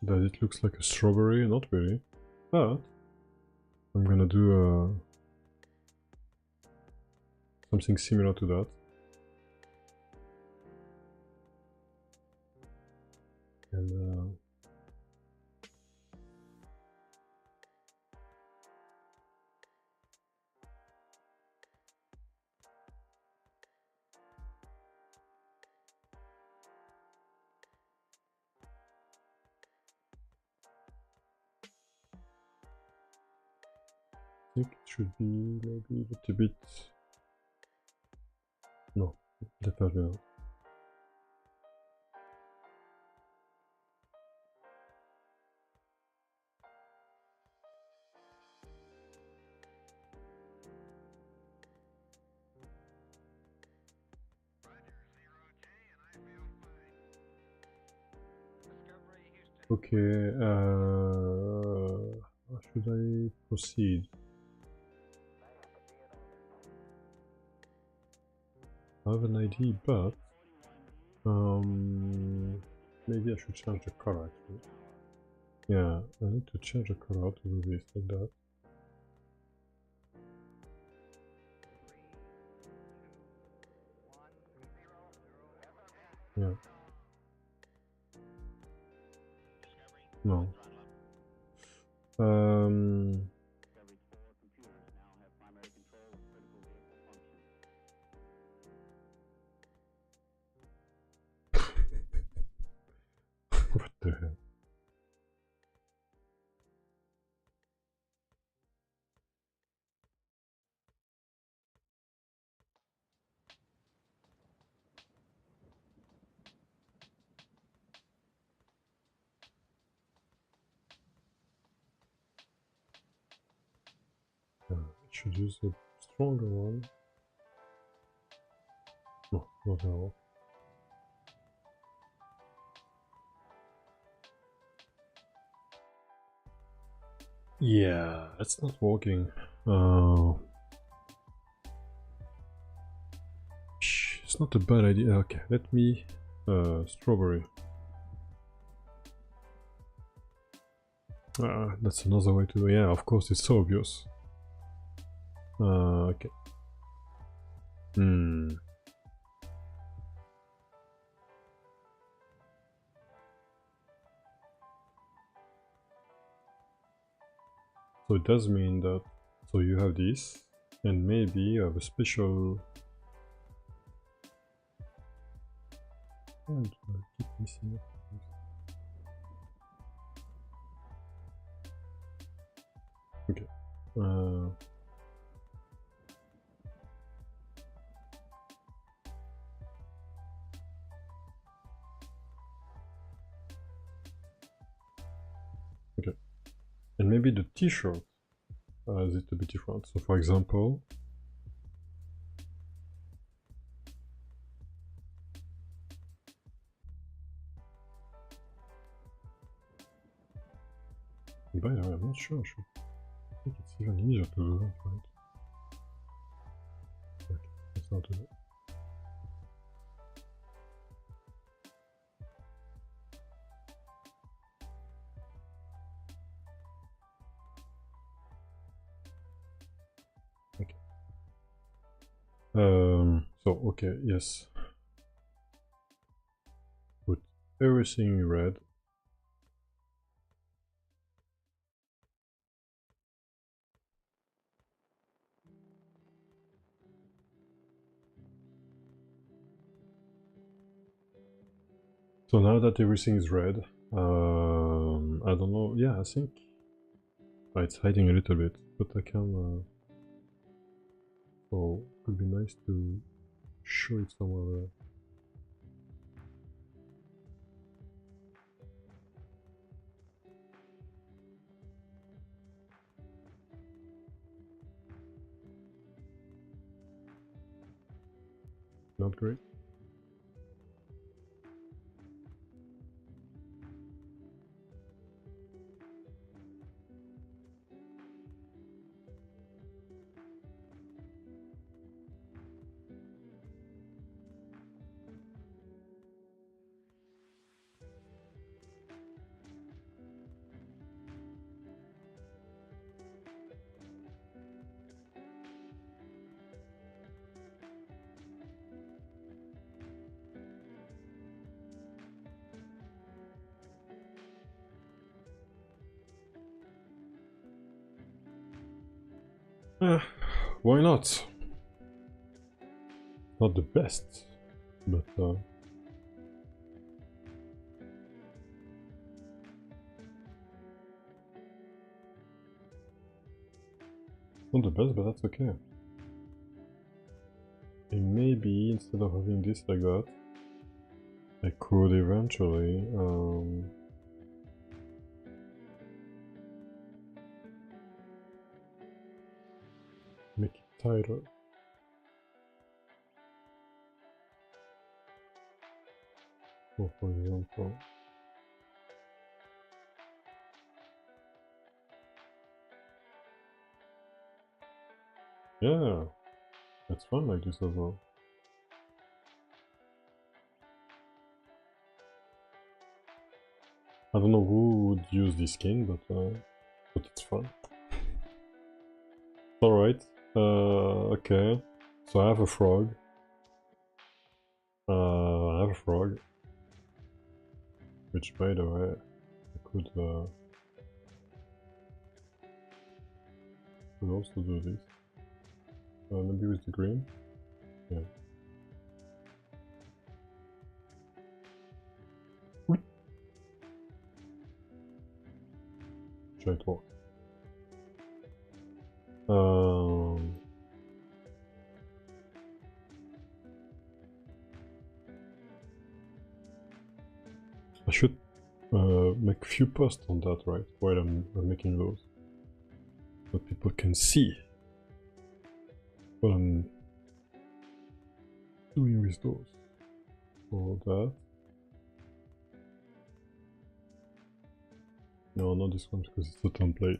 Does it looks like a strawberry? Not really. But I'm gonna do something similar to that. And I think it should be maybe a little bit. No, definitely not. Okay, how should I proceed? I have an idea, but maybe I should change the color actually. Yeah, I need to change the color to do this like that. Yeah. No. What the hell? I should use a stronger one. No, not at all. Yeah, it's not working. It's not a bad idea. Okay, let me strawberry. That's another way to do. Yeah, of course, it's so obvious. Okay. So it does mean that. So you have this, and maybe you have a special. Oh, I keep missing it. Okay. Okay. And maybe the t-shirt is it a bit different. So for example, by the way, I'm not sure. I think it's even easier to do that, right? Okay, let's not do that. Okay. So okay, yes. Put everything red. So now that everything is red, I don't know. Yeah, I think it's hiding a little bit, but I can. So it could be nice to show it somewhere there. Not great. Why not? Not the best, but not the best, but that's okay. And maybe instead of having this like that, I could eventually make it tighter. So for example, yeah, it's fun like this as well. I don't know who would use this skin, but it's fun. Alright, okay. So I have a frog. I have a frog. Which, by the way, I could also do this. Maybe with the green? Yeah. Try it work. I should make a few posts on that, right? While I'm making those. So people can see what I'm doing with those. So that. No, not this one because it's a template.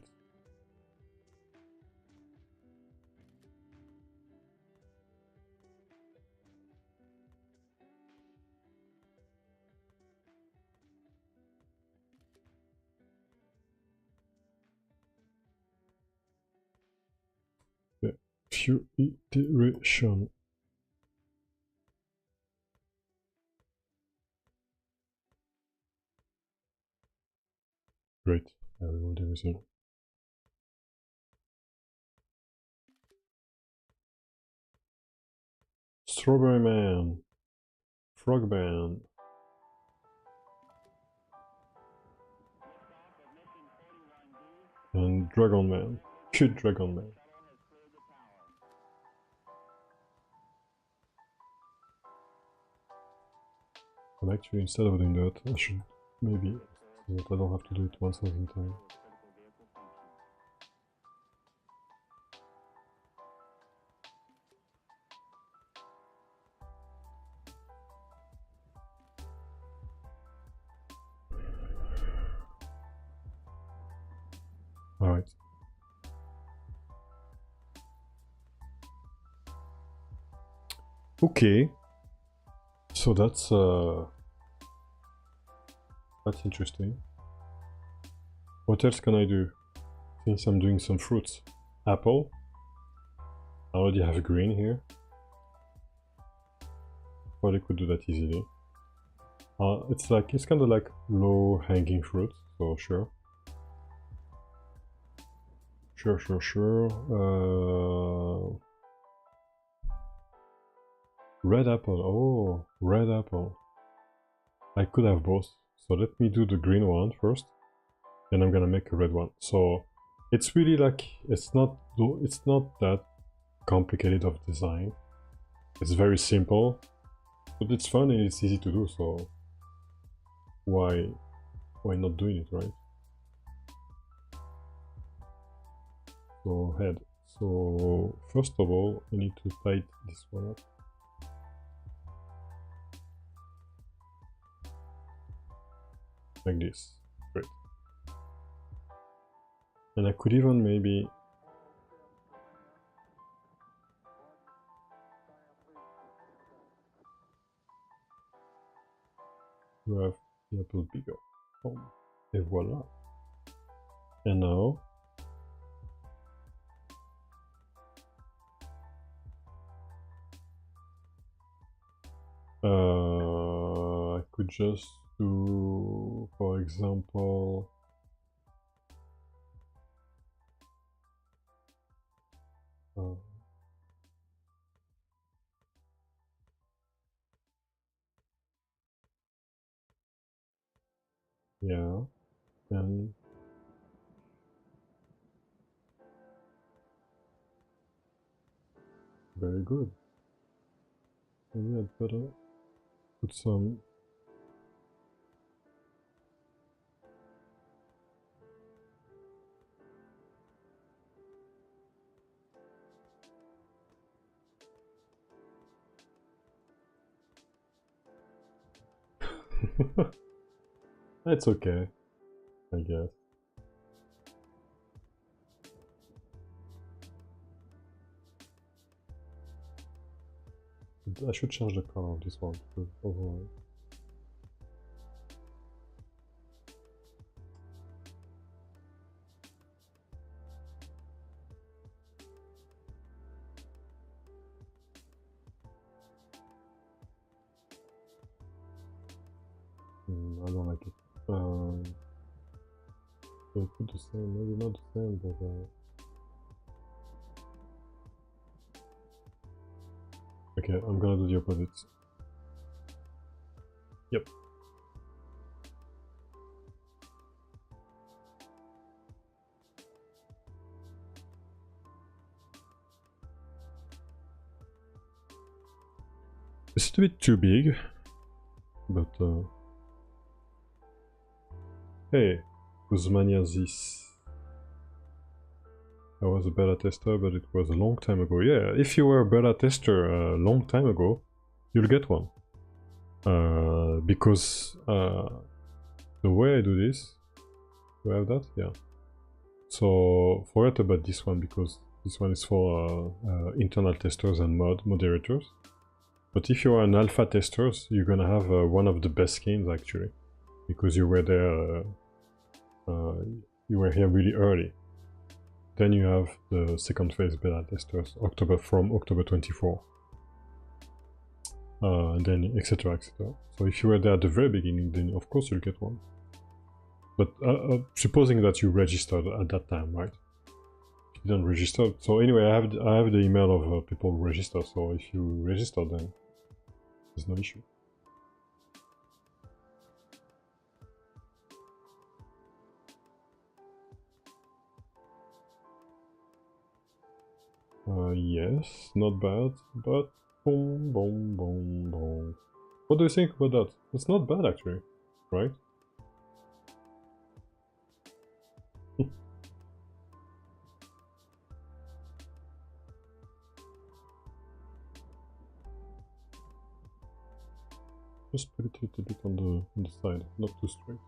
Yeah. Few iteration. Great. I removed everything. Strawberry Man. Frog Band. And Dragon Man. Cute Dragon Man. And actually, instead of doing that, I should maybe, so that I don't have to do it 1000 times. Alright. Okay. So that's interesting. What else can I do? Since I'm doing some fruits. Apple. I already have green here. Probably could do that easily. It's kind of like low hanging fruit, so sure. Sure. Red apple. Oh, red apple. I could have both. So let me do the green one first. Then I'm gonna make a red one. So it's really like it's not that complicated of design. It's very simple, but it's fun and it's easy to do. So why not doing it, right? So head. So first of all, I need to tighten this one up. Like this. Great. And I could even maybe have the apple bigger. Et voila. And now I could just do, for example, Yeah, and very good. Maybe I'd better put some. It's okay, I guess. I should change the color of this one because overall. I don't like it. So I put the same, maybe not the same, but okay, I'm gonna do the opposite. Yep. It's a bit too big, but hey, whose mania this? I was a beta tester, but it was a long time ago. Yeah, if you were a beta tester a long time ago, you'll get one. Because the way I do this, do I have that? Yeah. So forget about this one because this one is for internal testers and moderators. But if you are an alpha tester, you're gonna have one of the best skins actually, because you were there, you were here really early. Then you have the second phase beta testers, from October 24. And then etc, etc. So if you were there at the very beginning, then of course you'll get one. But supposing that you registered at that time, right? If you didn't register, so anyway, I have the email of people who register. So if you register, then there's no issue. Yes, not bad, but boom, boom, boom, boom. What do you think about that? It's not bad actually, right? Just put it a little bit on the side, not too straight.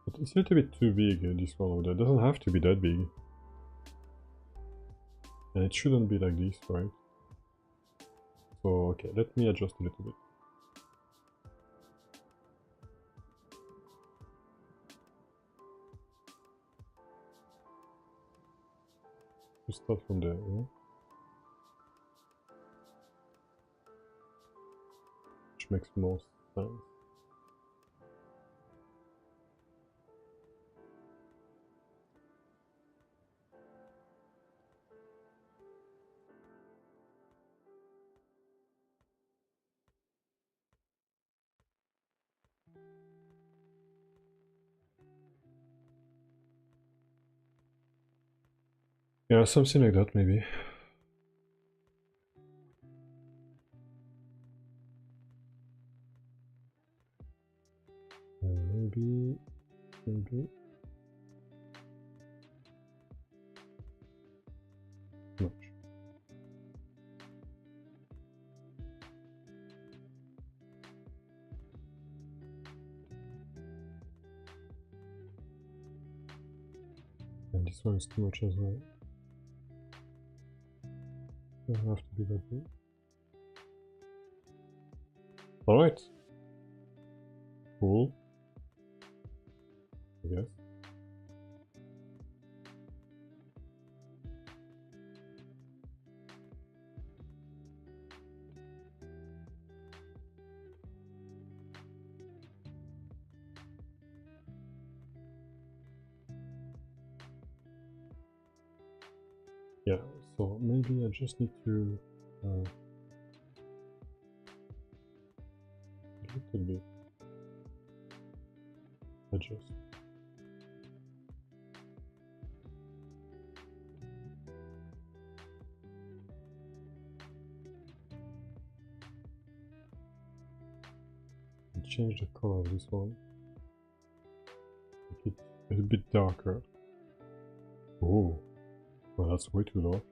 But it's a little bit too big, this one over there. It doesn't have to be that big. And it shouldn't be like this, right? So, okay, let me adjust a little bit. Just start from there, yeah? Which makes more sense. Yeah, something like that, maybe. Maybe. Much. And this one is too much as well. Doesn't have to be that big. Alright. Cool. I guess. Yeah, so maybe I just need to a little bit adjust. And change the color of this one. Make it a little bit darker. Oh, well, that's way too low.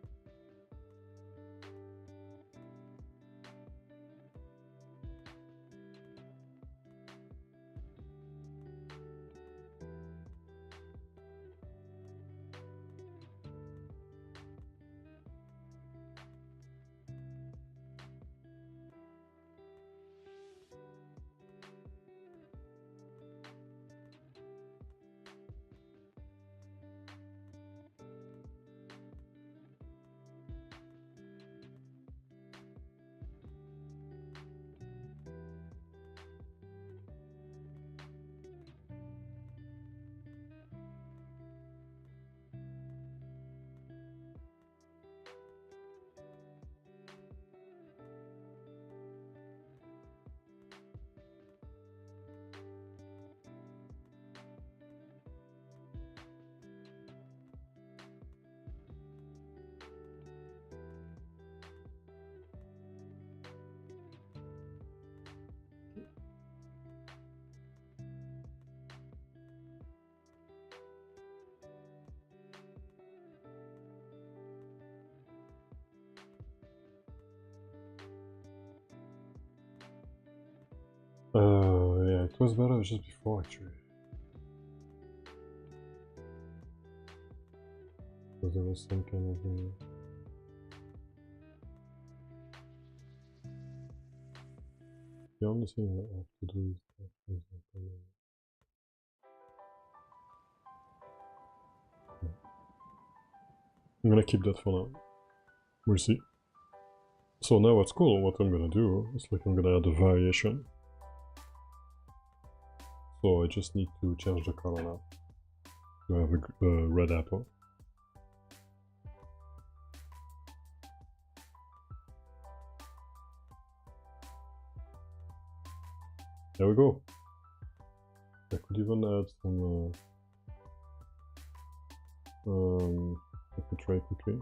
Yeah, it was better just before actually. Because there was some kind of the only thing I have to do is that, for example, I'm gonna keep that for now. We'll see. So now what's cool, what I'm gonna do is like I'm gonna add a variation. So I just need to change the color now to have a red apple. There we go. I could even add some. Let me try quickly.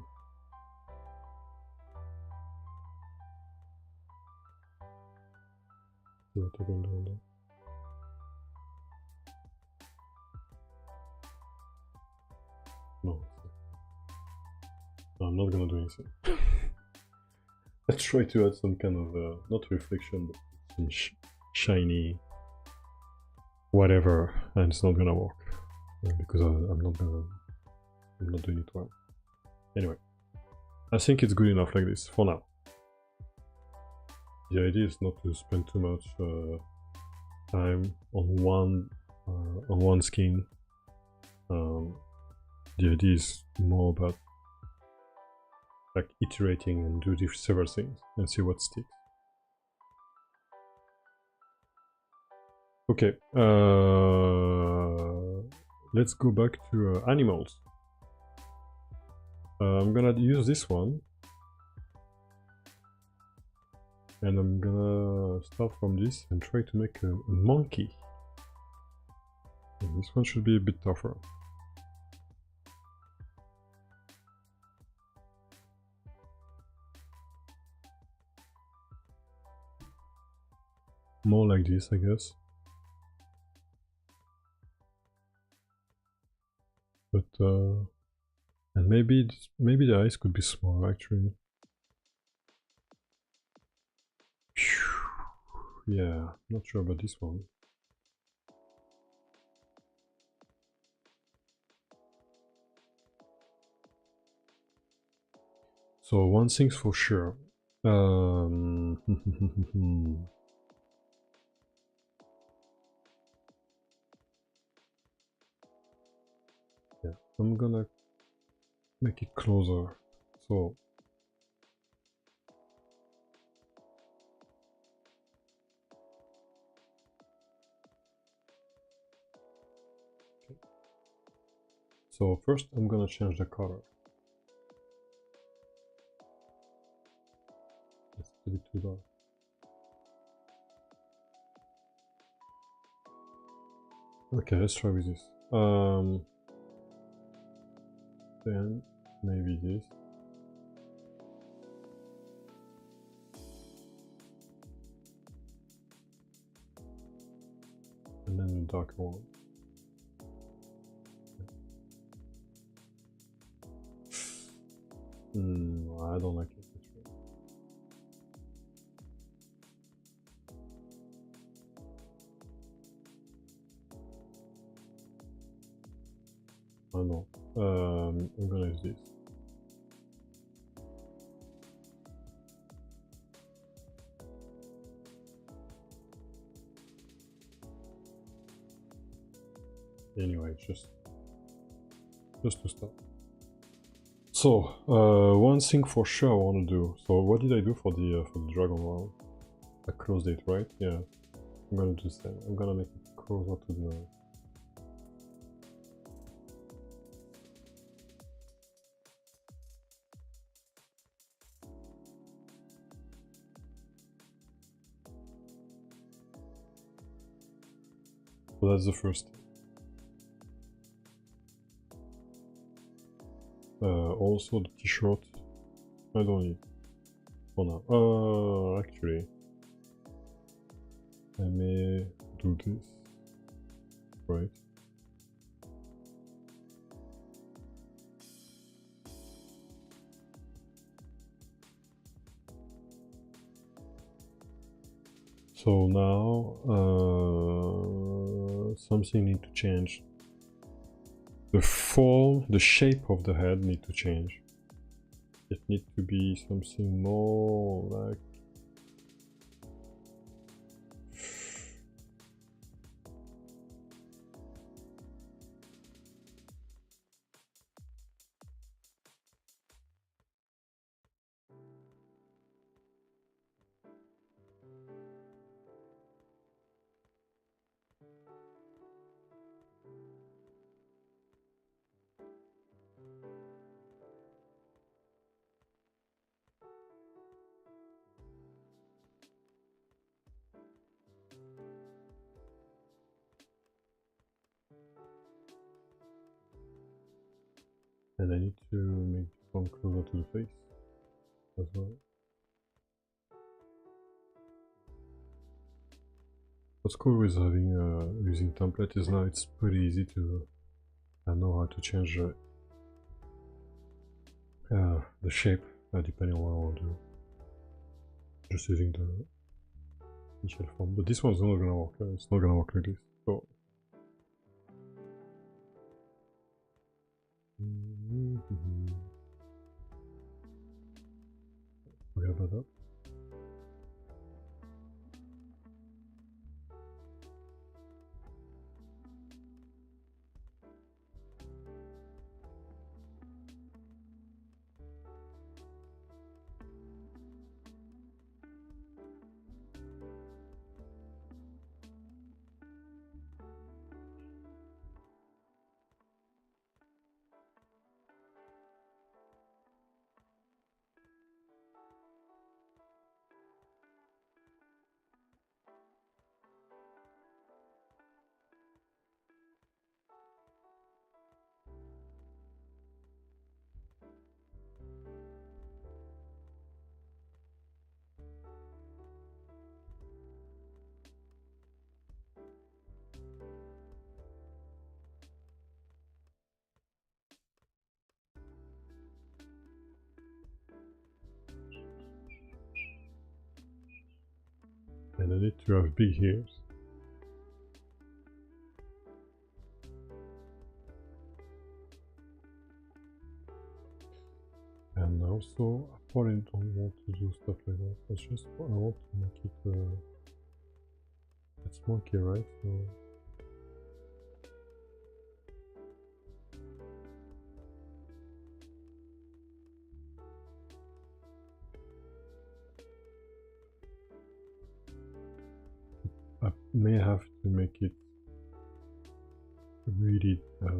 See what I can do on that. No, I'm not gonna do anything. Let's try to add some kind of not reflection, but some shiny whatever, and it's not gonna work because I'm not doing it well. Anyway, I think it's good enough like this for now. The idea is not to spend too much time on one skin. The idea is more about like iterating and do several things and see what sticks. Okay, let's go back to animals. I'm gonna use this one, and I'm gonna start from this and try to make a monkey. And this one should be a bit tougher. More like this, I guess. But and maybe the eyes could be smaller actually. Yeah, not sure about this one. So one thing's for sure. Yeah, I'm gonna make it closer. So first I'm gonna change the color. a bit too dark. Okay, let's try with this. Then maybe this. And then the darker one. I don't like it. Oh no. I'm gonna use this. Anyway, just to start. So, one thing for sure I want to do. So, what did I do for the dragon round? I closed it, right? Yeah. I'm gonna do the same. I'm gonna make it closer to the. So that's the first thing. Also the t-shirt I don't need for now. Actually I may do this, right? So now something need to change. The form, the shape of the head need to change. It needs to be something more like and I need to make it come closer to the face as well. What's cool with having using template is now it's pretty easy to know how to change the shape depending on what I want to do. Just using the initial form, but this one's not gonna work. It's not gonna work like this. So. Forget about that. And I need to have big ears. And also, I probably don't want to do stuff like that. It's just I want to make it. It's monkey, right? So. I may have to make it really like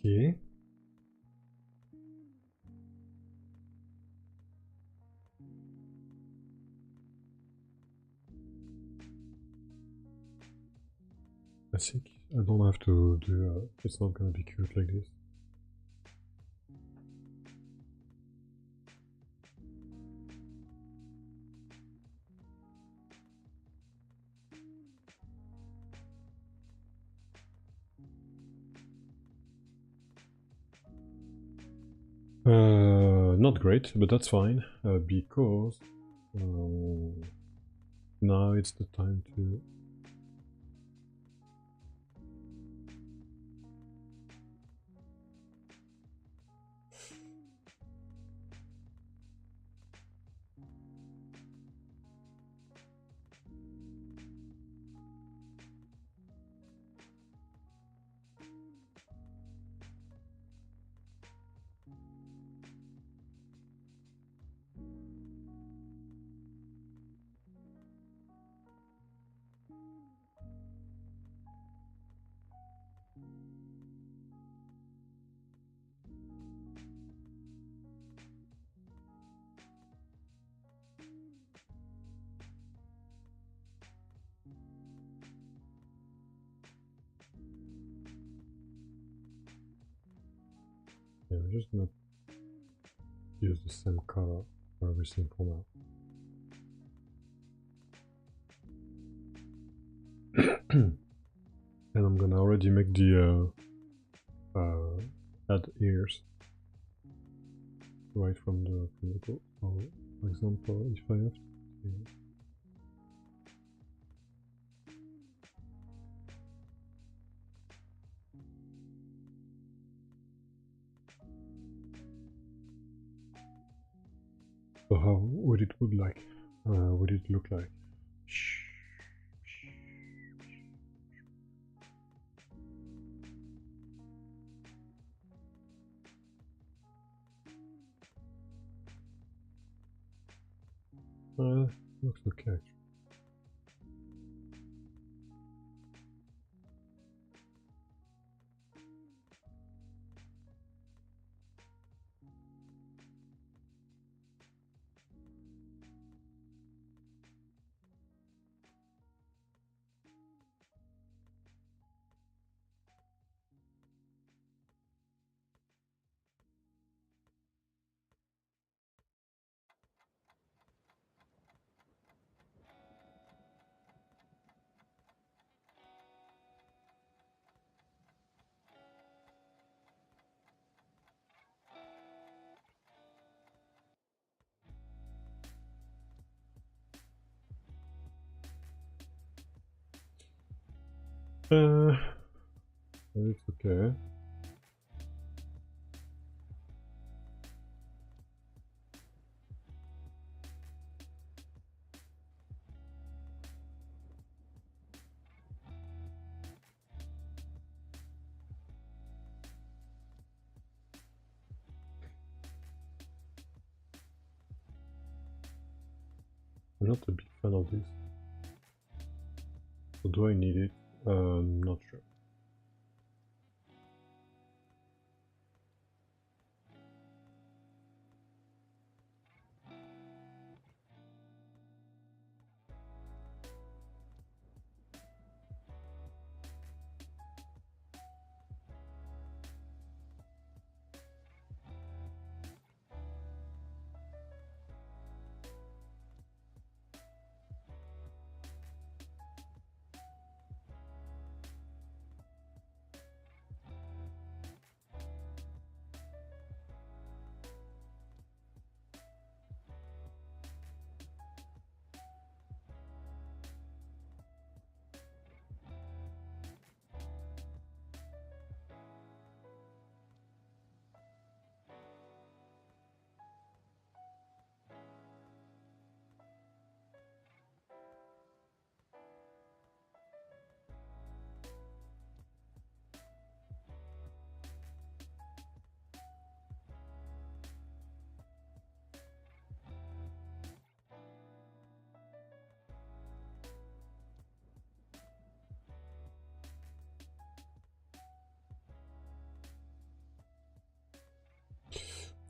Okay. I think I don't have to do it's not gonna be cute like this. Not great, but that's fine, because now it's the time to yeah, I'm just gonna use the same color for everything for now. And I'm gonna already make the add ears right from the code. So, for example, if I have to so how would it look like? Would it look like? Looks okay. It's okay. I'm not a big fan of this. So do I need it? Not sure.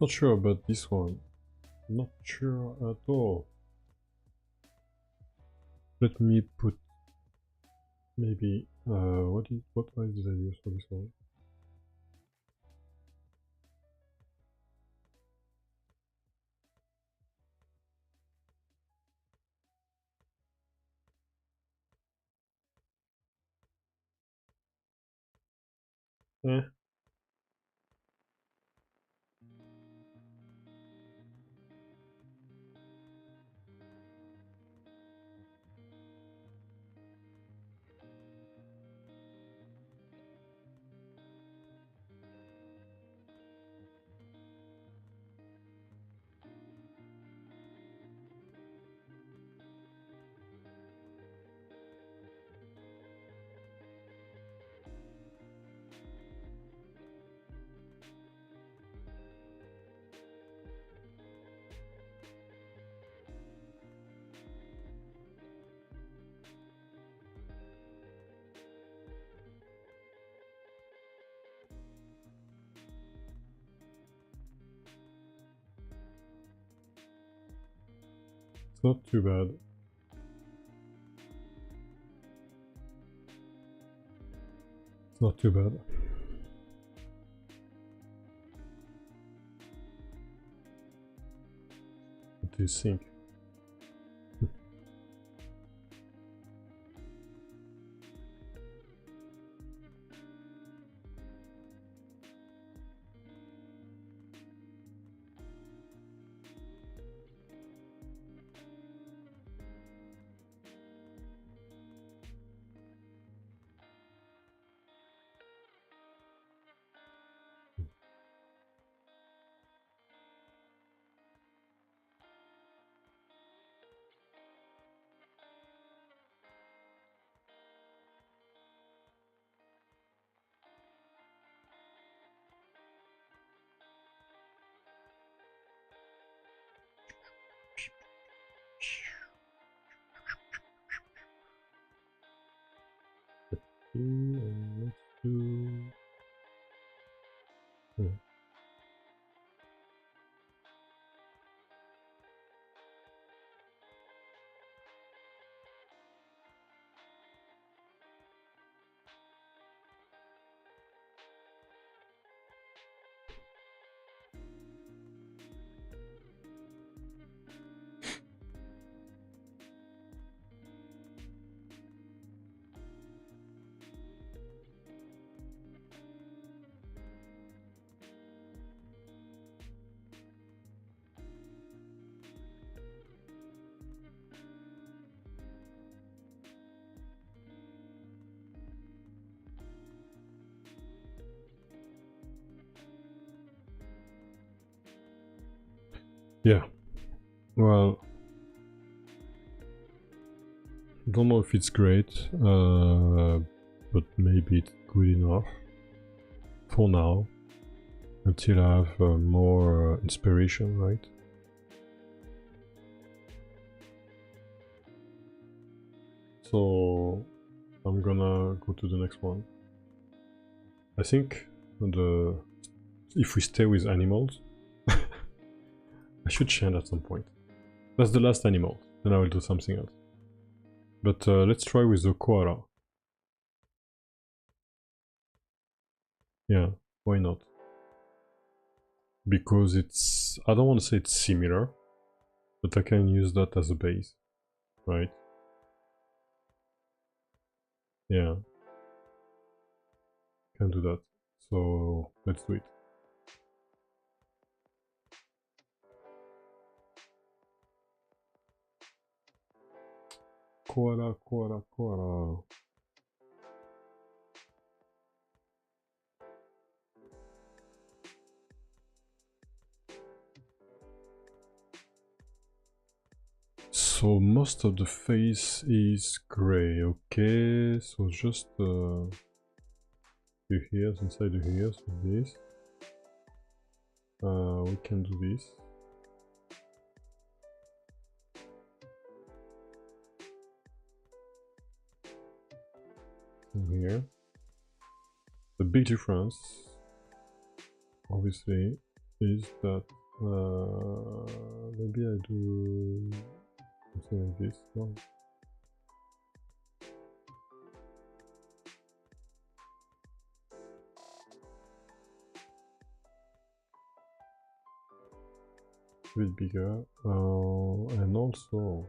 Not sure about this one. Not sure at all. Let me put maybe what was did I use for this one? Eh. It's not too bad. It's not too bad. What do you think? And let's do... Yeah, well, don't know if it's great, but maybe it's good enough for now, until I have more inspiration, right? So I'm gonna go to the next one. I think if we stay with animals, I should change at some point. That's the last animal, then I will do something else. But let's try with the koala. Yeah, why not? Because it's... I don't want to say it's similar, but I can use that as a base, right? Yeah. Can do that. So let's do it. Koala, koala, koala. So most of the face is gray, okay? So just the ears, inside the ears, like this. We can do this. Here. The big difference, obviously, is that maybe I do something like this. No. A bit bigger, and also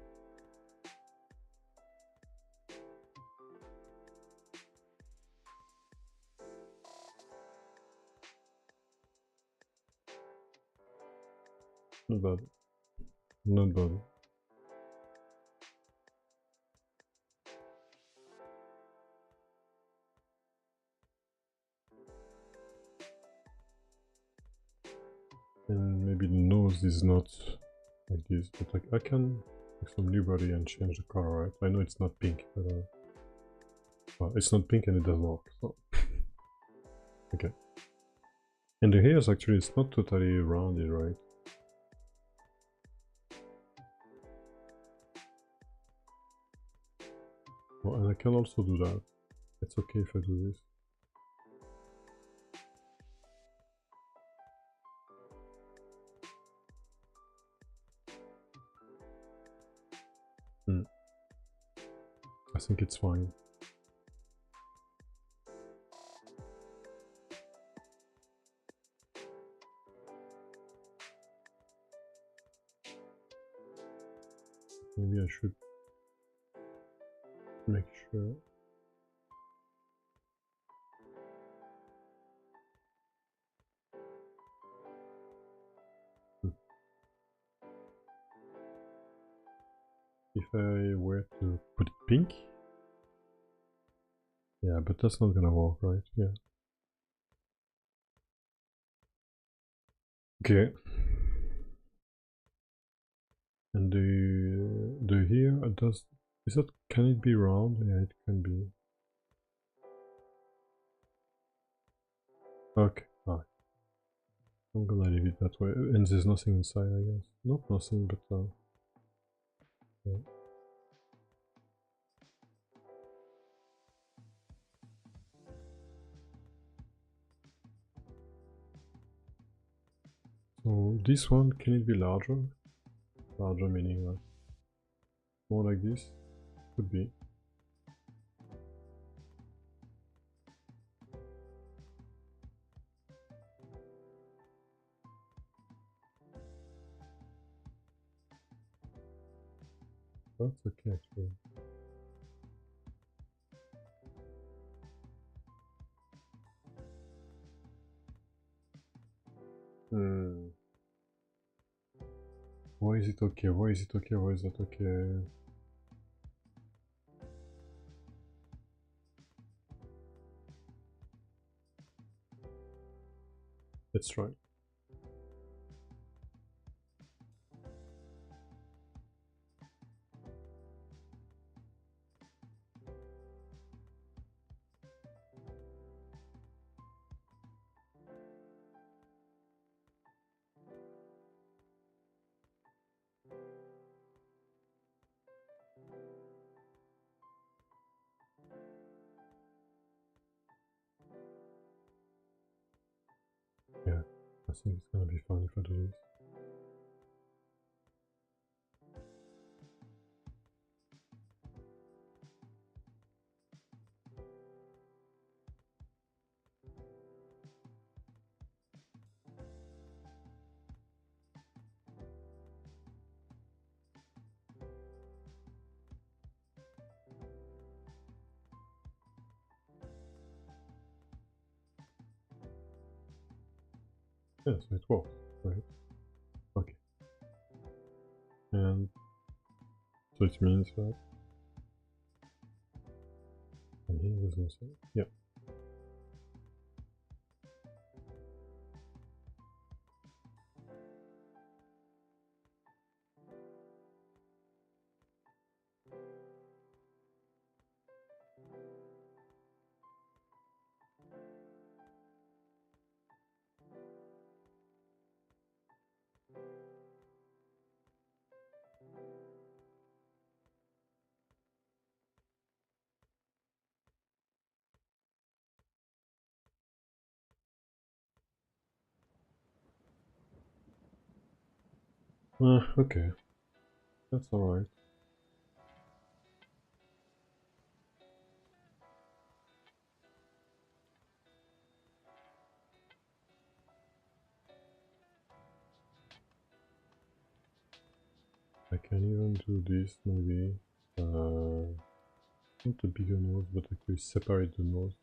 not bad, not bad. And maybe the nose is not like this, but like I can make some liberty and change the color, right? I know it's not pink, but well, it's not pink and it does work, so okay. And the hairs actually, it's not totally rounded, right? Well, and I can also do that. It's okay if I do this. I think it's fine. Maybe I should make sure. If I were to put it pink, yeah, but that's not gonna work, right? Yeah. Okay. And the here does, is that, can it be round? Yeah, it can be. Okay, alright. I'm gonna leave it that way. And there's nothing inside, I guess. Not nothing, but yeah. So this one, can it be larger? Larger meaning like more like this? Could be. That's okay actually. Why is it okay? Why is it okay? Why is that okay? Let's try. Yeah, I think it's gonna be fun if I do this. Yeah, so it works, right? Okay. And so it means that, and here there's nothing. Yeah. Okay, that's alright. I can even do this maybe. Not the bigger nose, but actually separate the nose.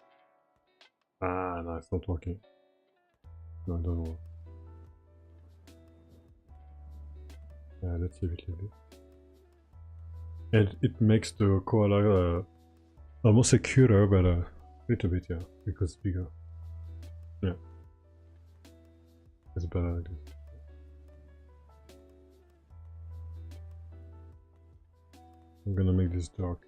Ah, no, it's not working. No, I don't know. Let's leave it like this. And it makes the koala almost securer, but a little bit, yeah, because it's bigger. Yeah, it's better like this. I'm gonna make this dark.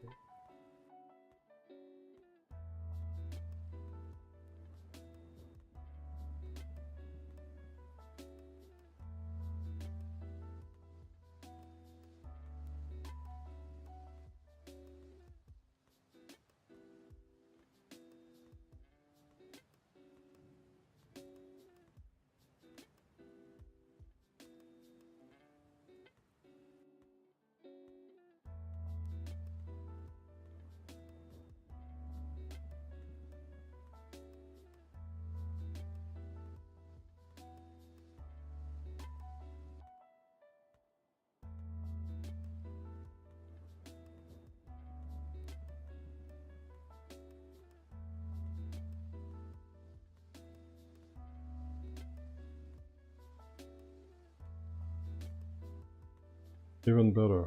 Even better,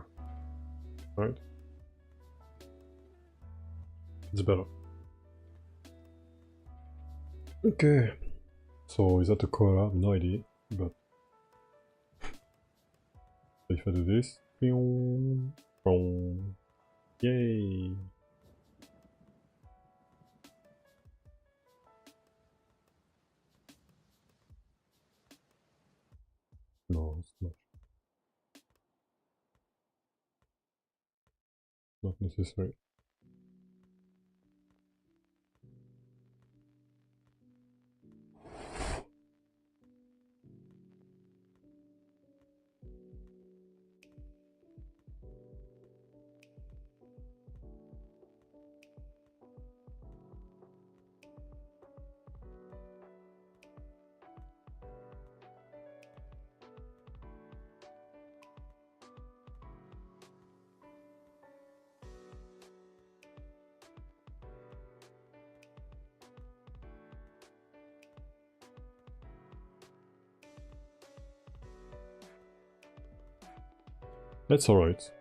right? It's better. Okay, so is that a koala? No idea, but if I do this, boom, boom, yay! No, it's not necessary. That's alright.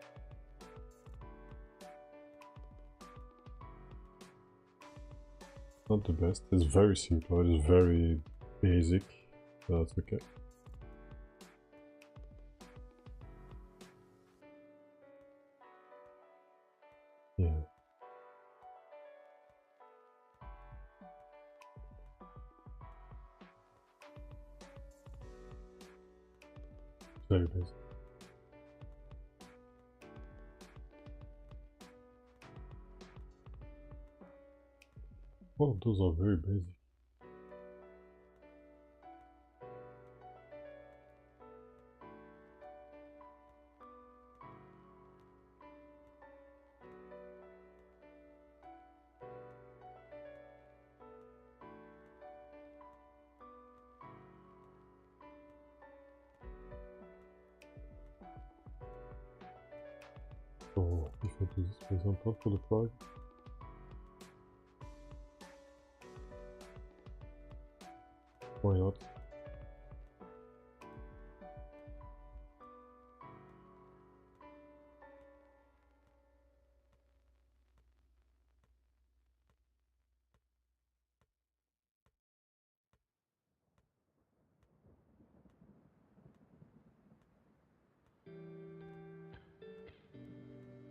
Not the best. It's very simple. It's very basic. But that's okay. Yeah. Very basic. Oh, those are very basic. So if I do this, for example, for the flag, why not?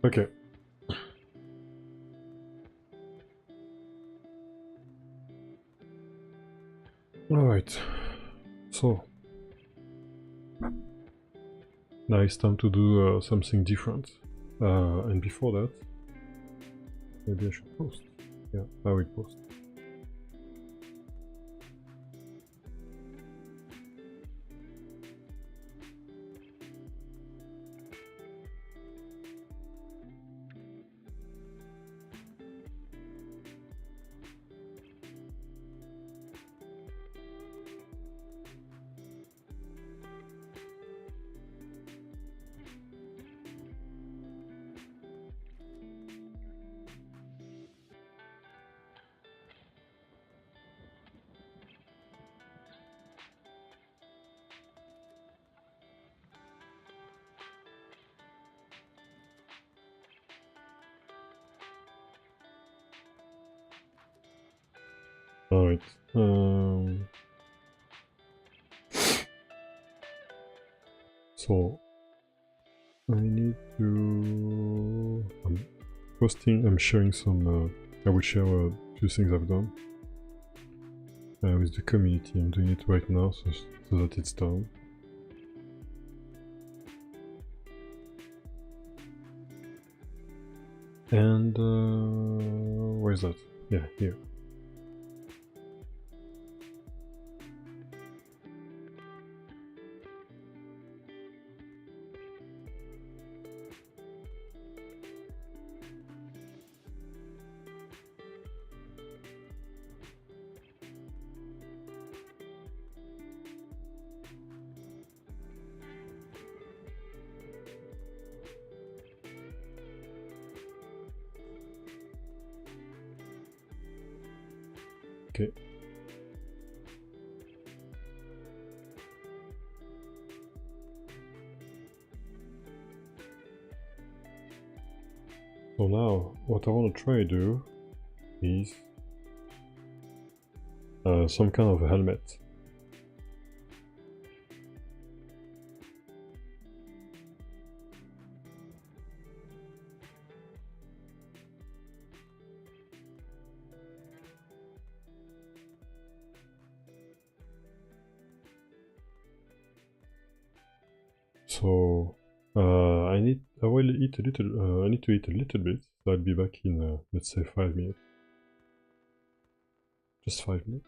Okay. Alright. So now it's time to do something different. And before that, maybe I should post. Yeah, I will post. Alright. So I need to. I'm sharing some. I will share a few things I've done with the community. I'm doing it right now so that it's done. And where's that? Yeah, here. Okay. So now, what I want to try to do is some kind of a helmet. So I need to eat a little bit. So I'll be back in let's say 5 minutes. Just 5 minutes.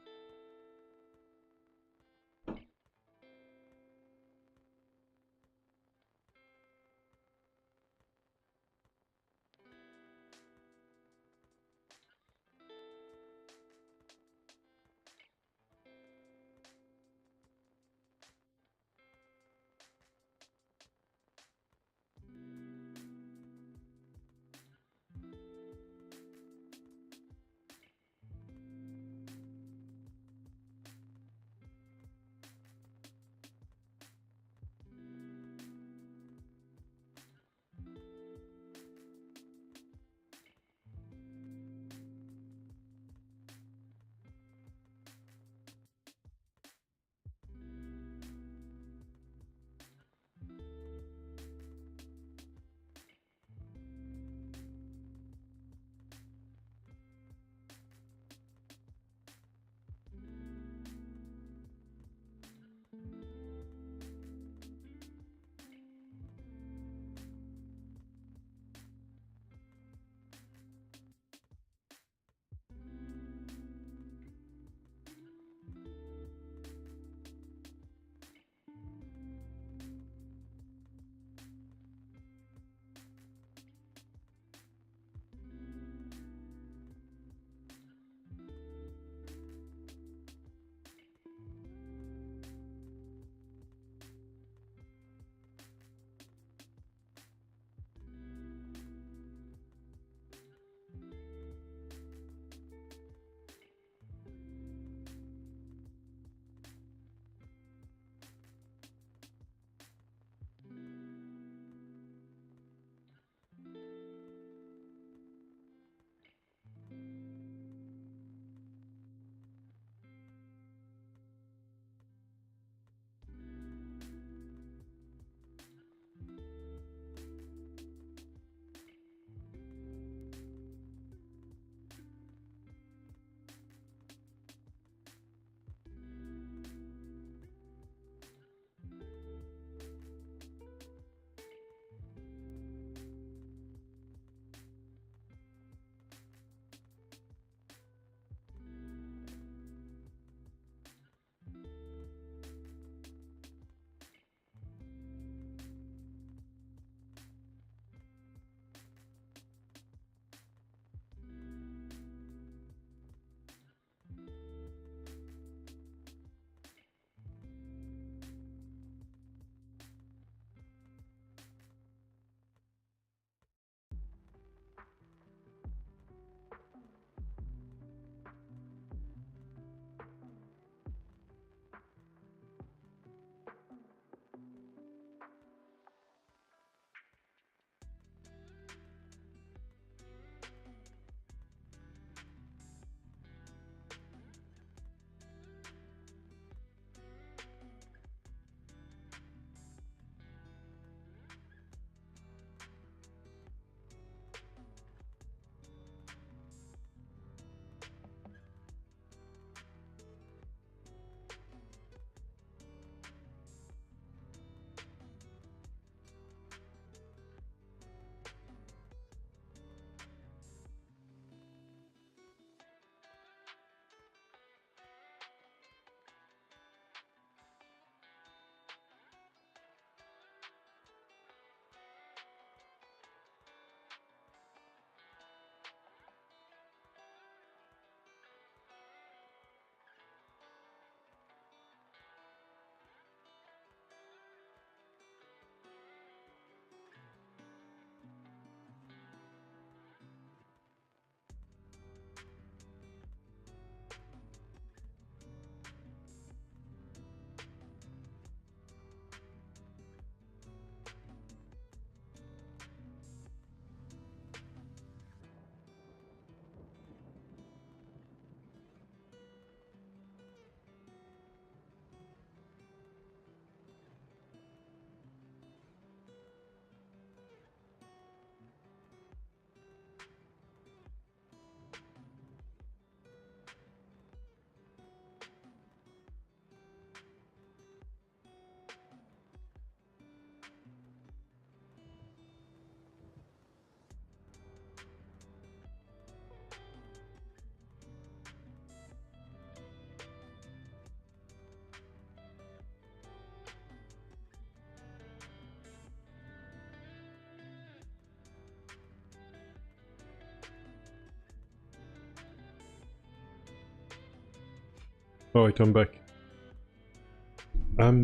Alright, I'm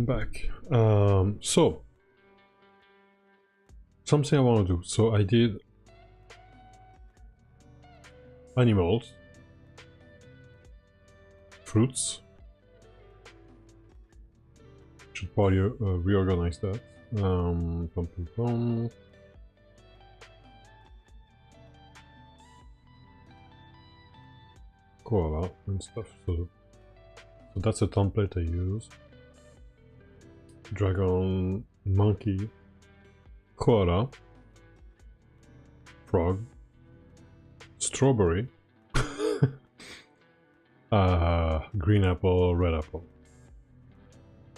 back. So something I want to do. So I did animals, fruits. Should probably reorganize that. Pum, pum, pum. Koala and stuff. So that's a template I use. Dragon, monkey, koala, frog, strawberry, green apple, red apple.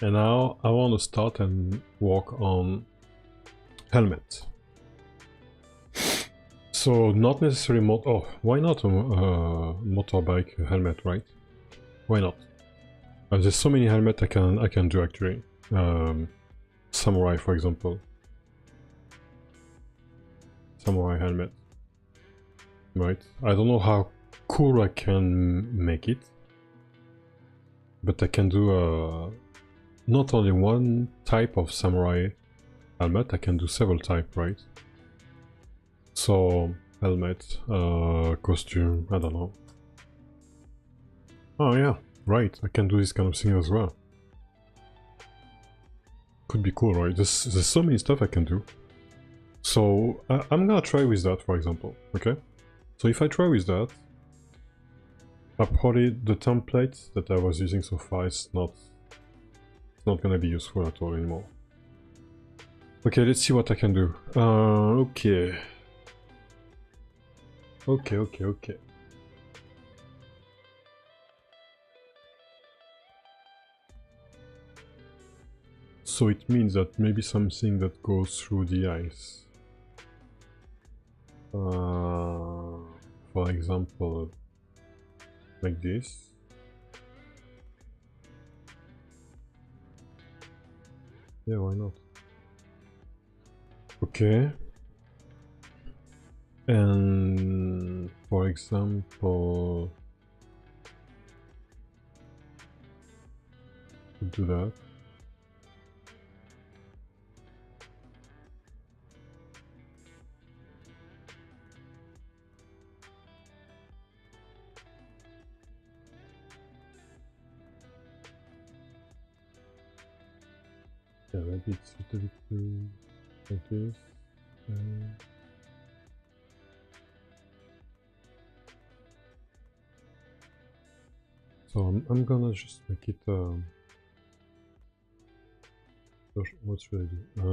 And now I want to start and work on helmet. So not necessarily why not a motorbike helmet, right? Why not? There's so many helmets I can do actually. Samurai, for example. Samurai helmet. Right. I don't know how cool I can make it, but I can do not only one type of samurai helmet, I can do several types, right? So, helmet, costume, I don't know. Oh yeah, right, I can do this kind of thing as well. Could be cool, right? There's so many stuff I can do. So, I'm gonna try with that, for example, okay? So if I try with that, probably the template that I was using so far is not gonna be useful at all anymore. Okay, let's see what I can do. Okay. Okay. So it means that maybe something that goes through the ice. For example, like this. Yeah, why not? Okay. And for example, do that. Yeah, maybe it's a little bit too like this. So I'm gonna just make it. What should I do?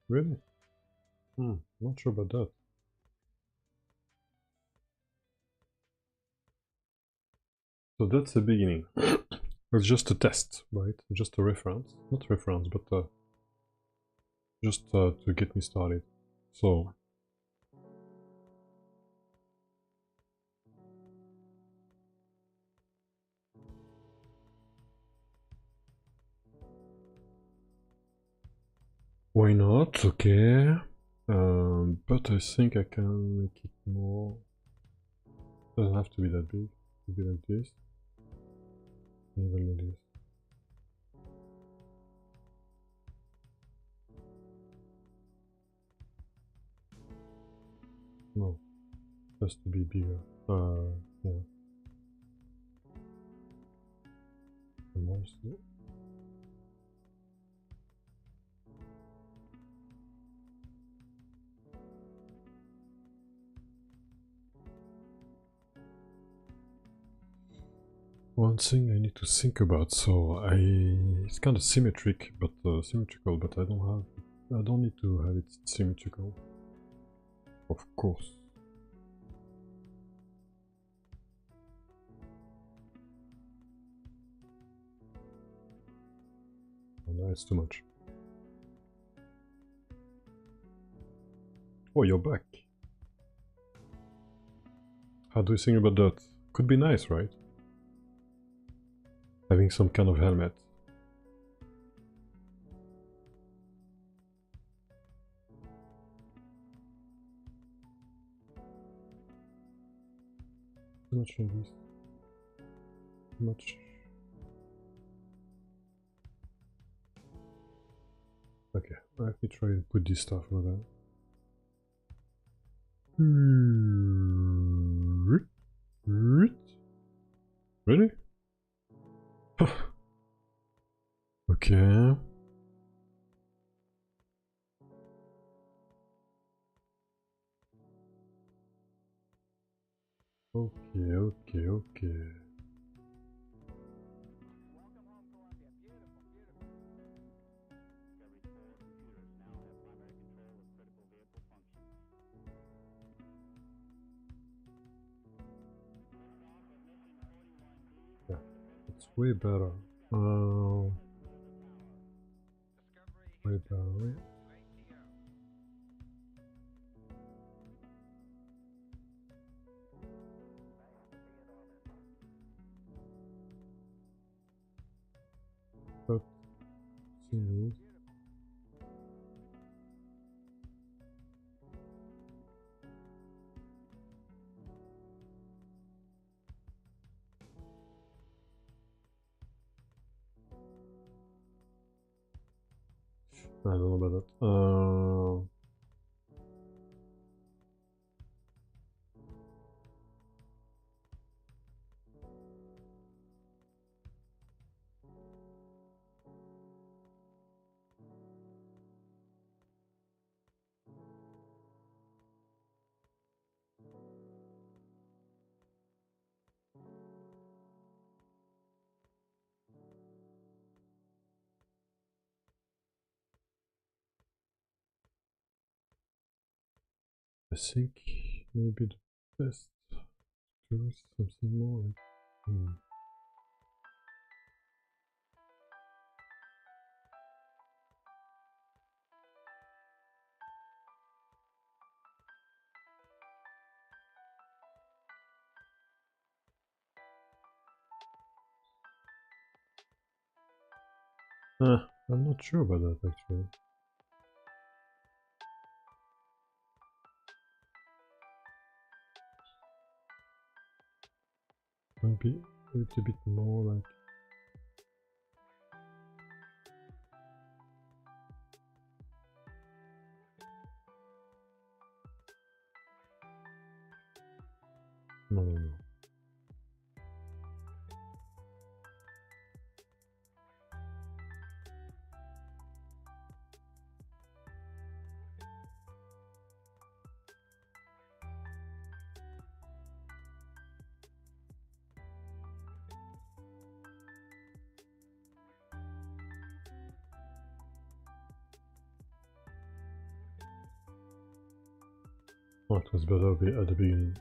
Really? Not sure about that. So that's the beginning. It's just a test, right? Just a reference. Not reference, but just to get me started. So why not? Okay. But I think I can make it more. Doesn't have to be that big. It could be like this. Even like this. No, it has to be bigger. Yeah. And also. One thing I need to think about. So it's kind of symmetric, but symmetrical, but I don't need to have it symmetrical. Of course. Oh, that's too much. Oh, you're back. How do you think about that? Could be nice, right? Having some kind of helmet. too much on this. Too much. Okay, let me try and put this stuff over there. Really? Okay. Okay. Yeah, it's way better. Way better. But see. I don't know about that. I think maybe the best to do something more like. I'm not sure about that actually. Maybe a little bit more like. No. Oh, it was better at the beginning.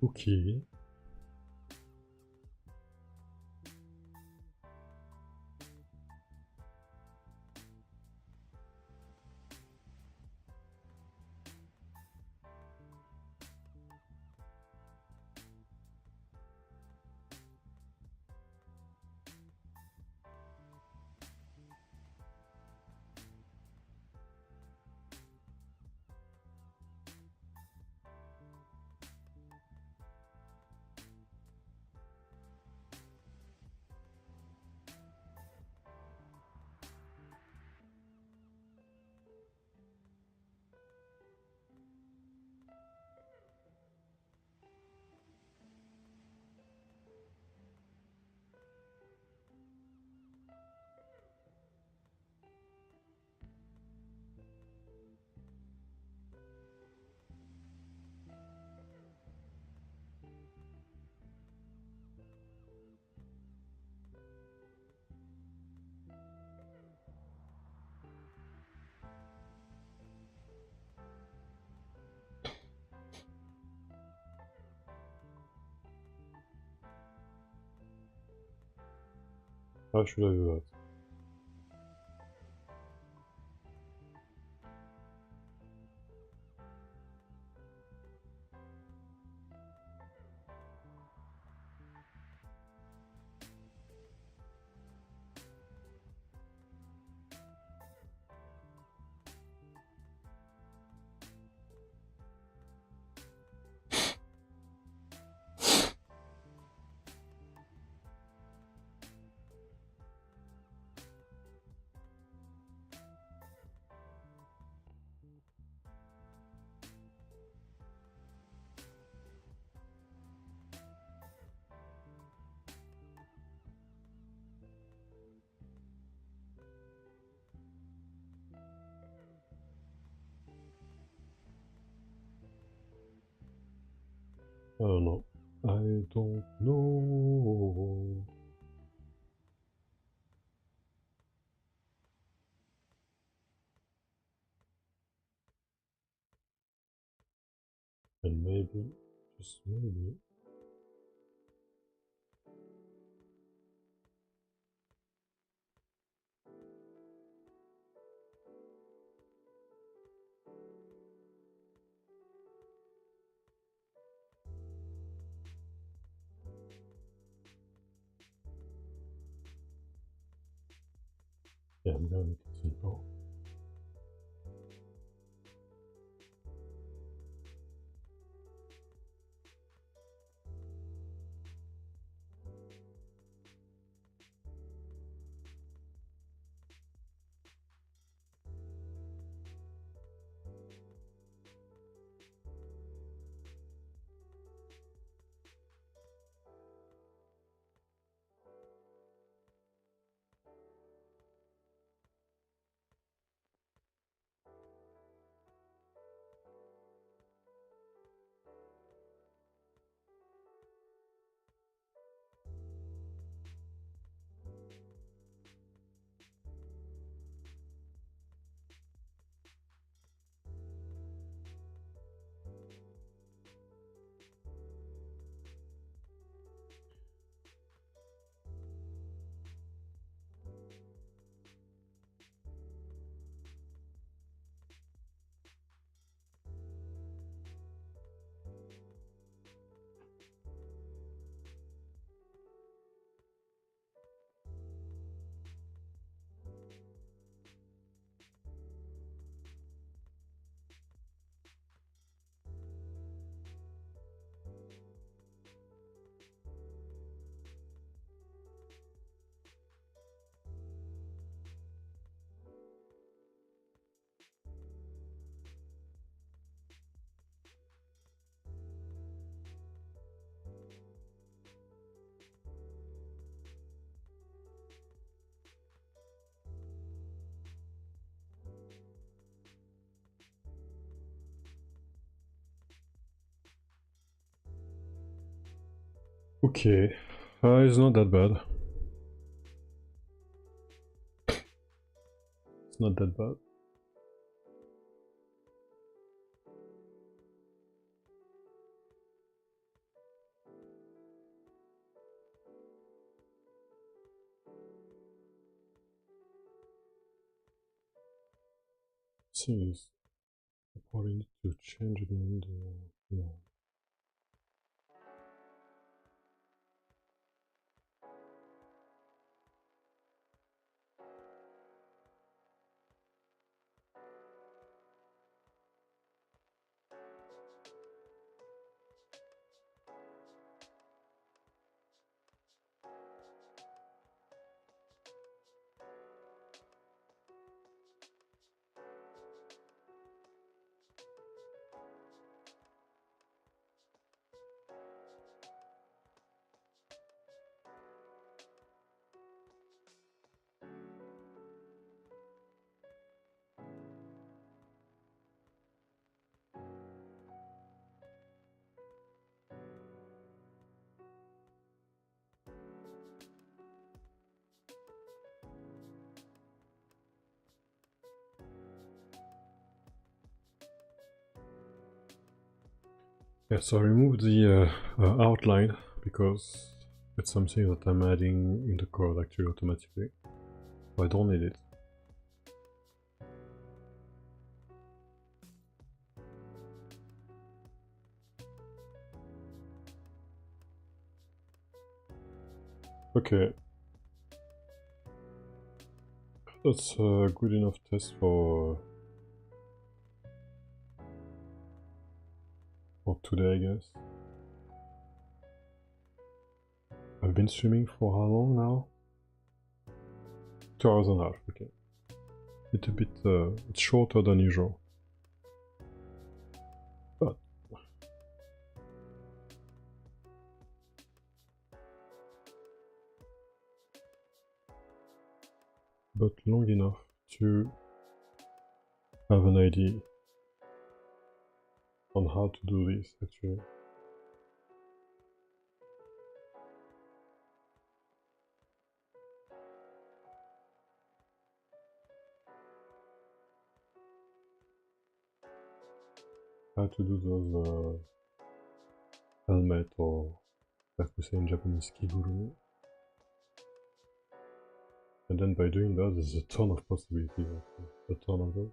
Okay. How should I do that? I don't know. I don't know. And maybe, just maybe, yeah, I'm gonna make it simple. Okay, it's not that bad. It's not that bad. Seems I probably need to change it in the yeah. Yeah, so I removed the outline because it's something that I'm adding in the code actually automatically. I don't need it. Okay. That's a good enough test for today, I guess. I've been streaming for how long now? 2 hours and a half, okay. It's a bit, it's shorter than usual. But long enough to have an idea on how to do this actually. How to do those helmet, or like we say in Japanese, kiguru. And then by doing that, there's a ton of possibilities, actually. A ton of them.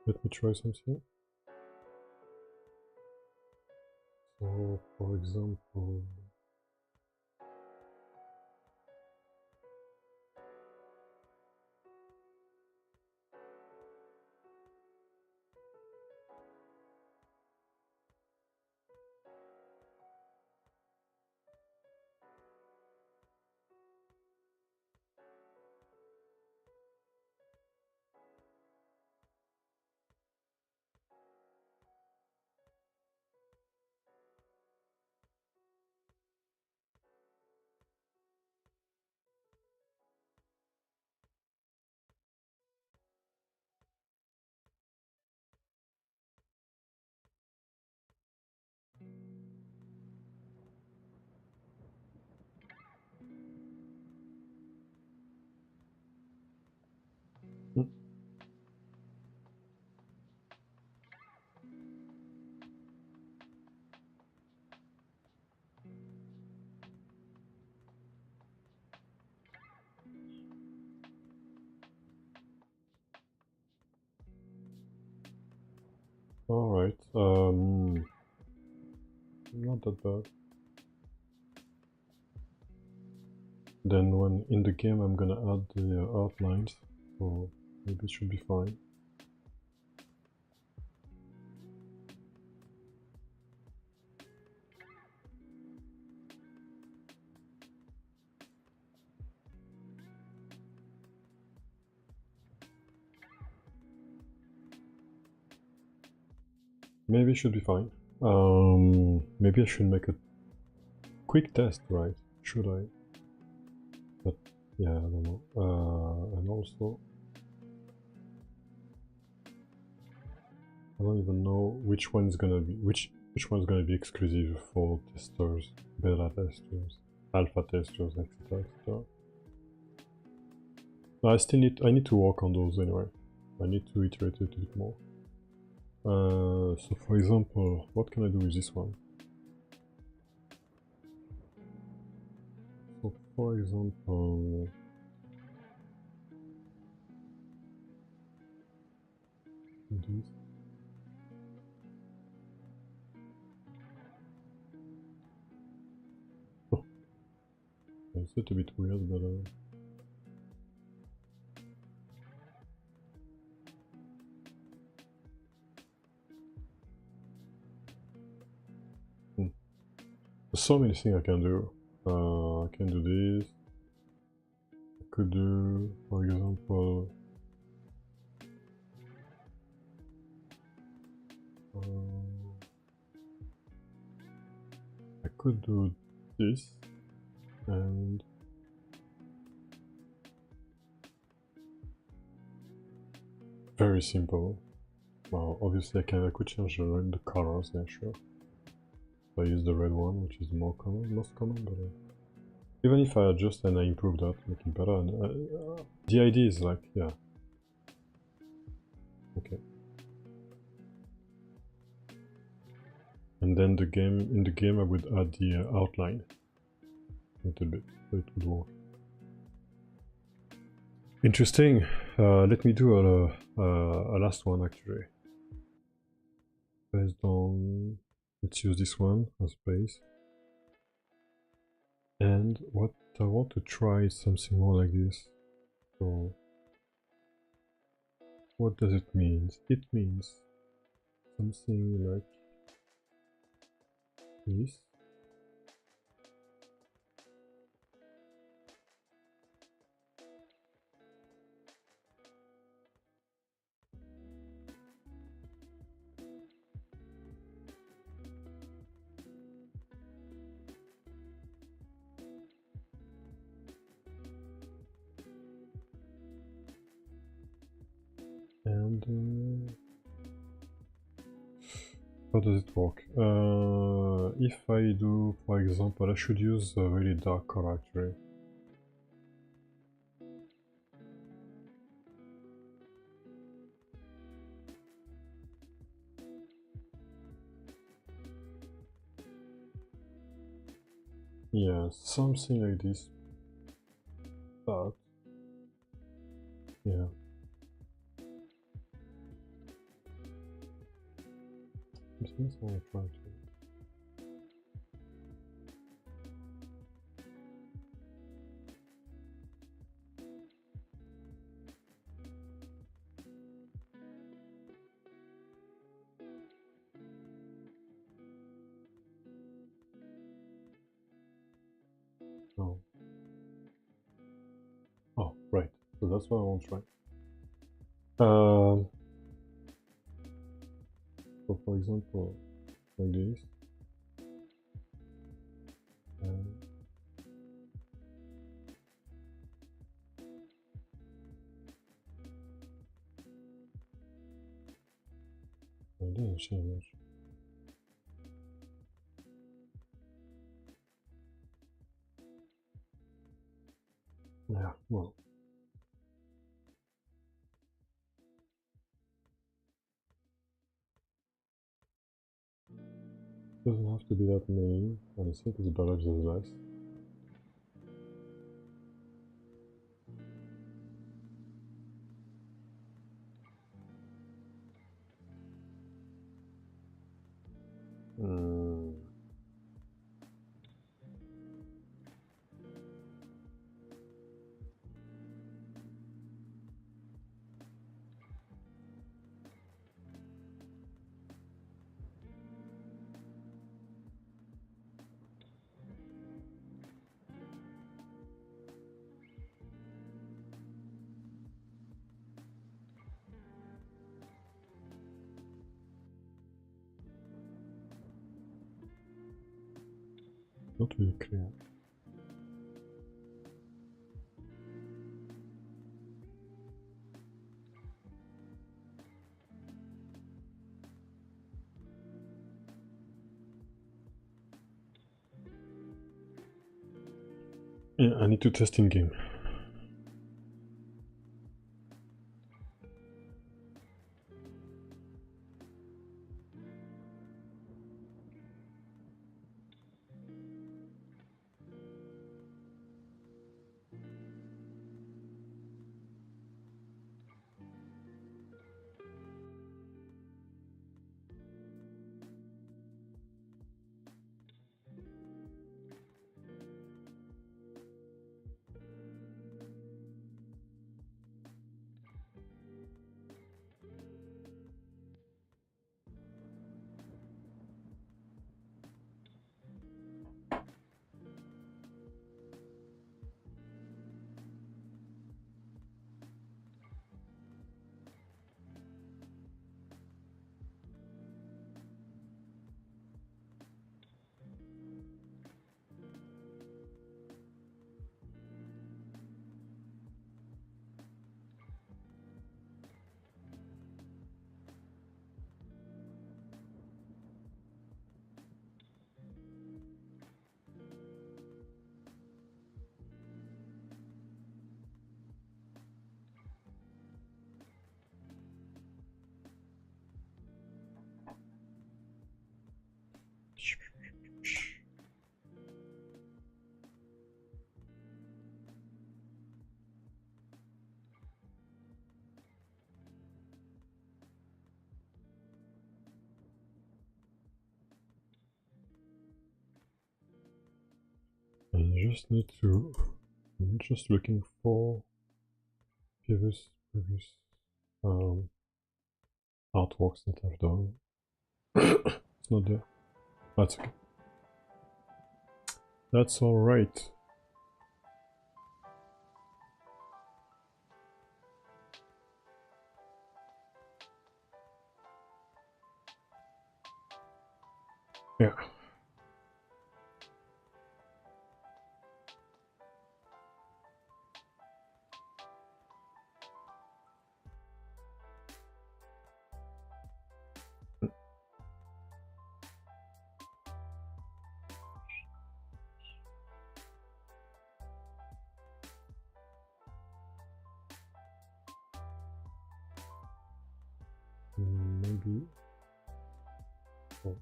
Let me try something. So, for example, alright, not that bad. Then when in the game I'm gonna add the outlines, so maybe it should be fine. Maybe it should be fine. Maybe I should make a quick test, right? Should I? But yeah, I don't know. And also, I don't even know which one's gonna be which one's gonna be exclusive for testers, beta testers, alpha testers, etc. etc. I need to work on those anyway. I need to iterate it a bit more. So for example, what can I do with this one? So for example, this. Oh, it's a bit weird, but there's so many things I can do. I can do this. I could do, for example, I could do this and very simple. Well, obviously I could change the colors, yeah, sure. So I use the red one, which is more common, most common, but even if I adjust and I improve that, make it better, and the idea is like, yeah. Okay. And then in the game I would add the outline a little bit, so it would work. Interesting. Let me do a last one actually. Based on, let's use this one as base. And what I want to try is something more like this. So what does it mean? It means something like this. And how does it work? If I do, for example, I should use a really dark color actually. Yeah, something like this. But yeah. This is what I'm trying to. Oh. Oh, right. So that's what I want to try. So for example, like this. I didn't change. Yeah, well. Doesn't have to be that many. I think it's better just less. Not really clear. Yeah, I need to test in game. I just need to. I'm just looking for previous artworks that I've done. It's not there. That's okay. That's all right. Yeah. Maybe. Oh.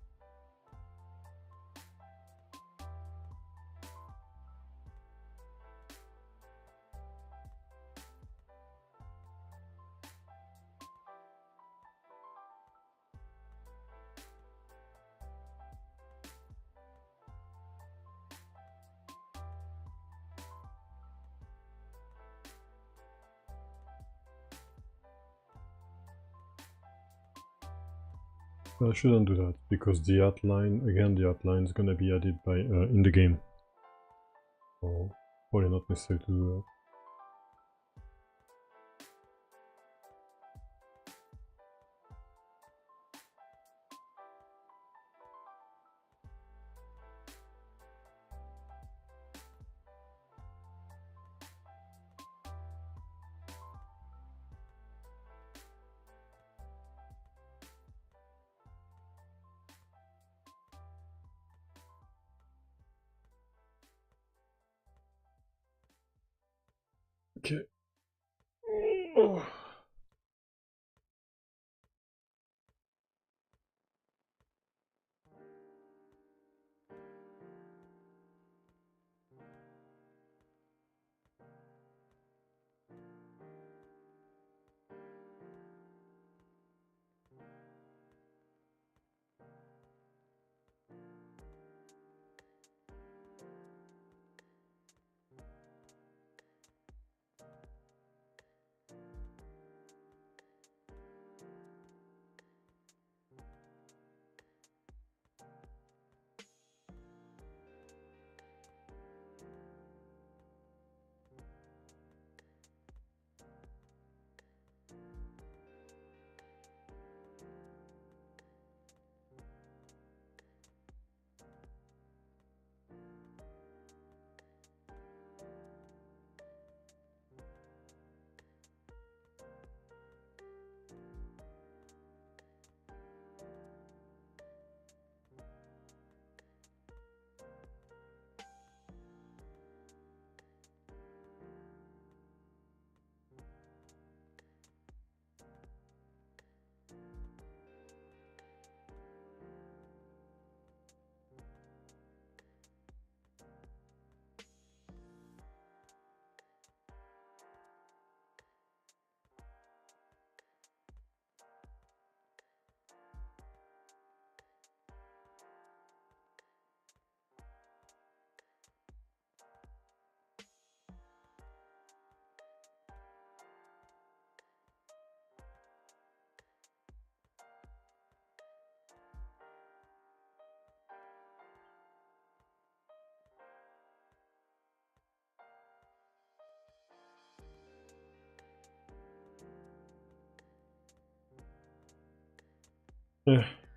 I shouldn't do that because the outline, again, the outline is gonna be added by in the game. So probably not necessary to do that. Okay. Oh.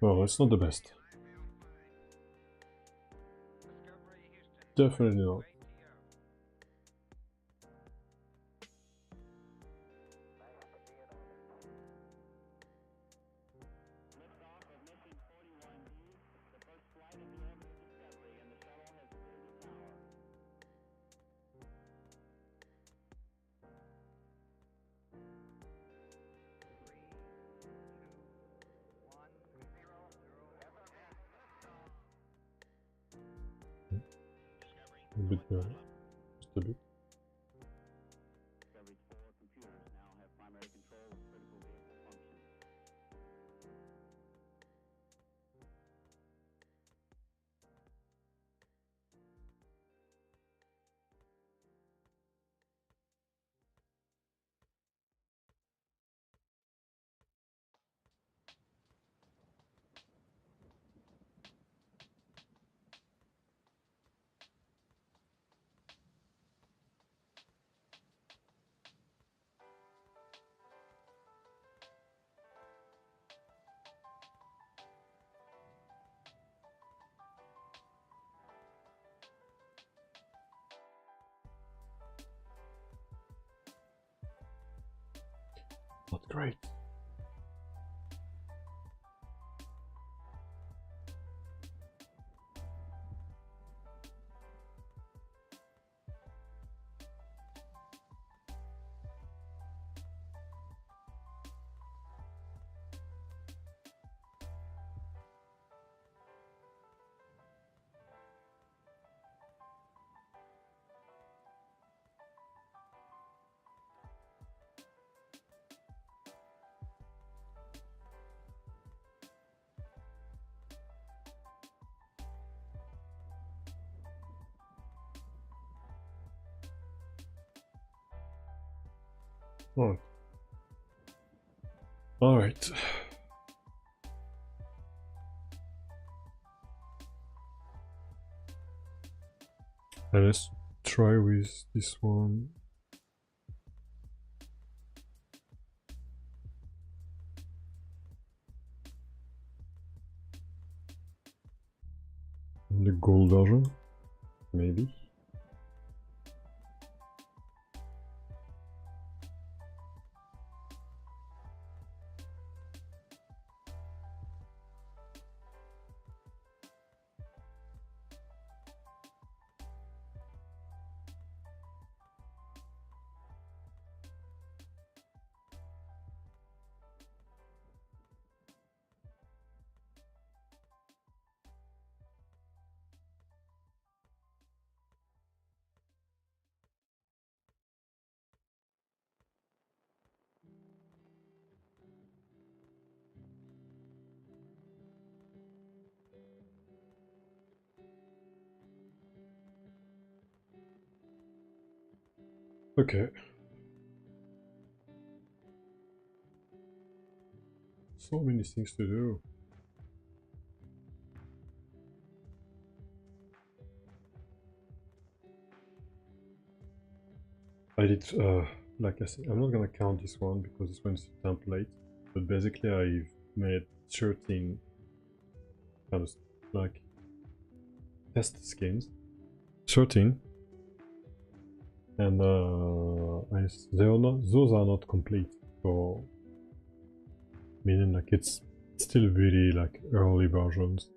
Well, it's not the best. Definitely not. A bit, just a bit. Not great. Oh. All right. And let's try with this one. The gold version, maybe. Okay. So many things to do. I did, like I said, I'm not gonna count this one because this one's a template, but basically I've made 13 kind of like test skins. 13. And those are not complete, so meaning like it's still really like early versions.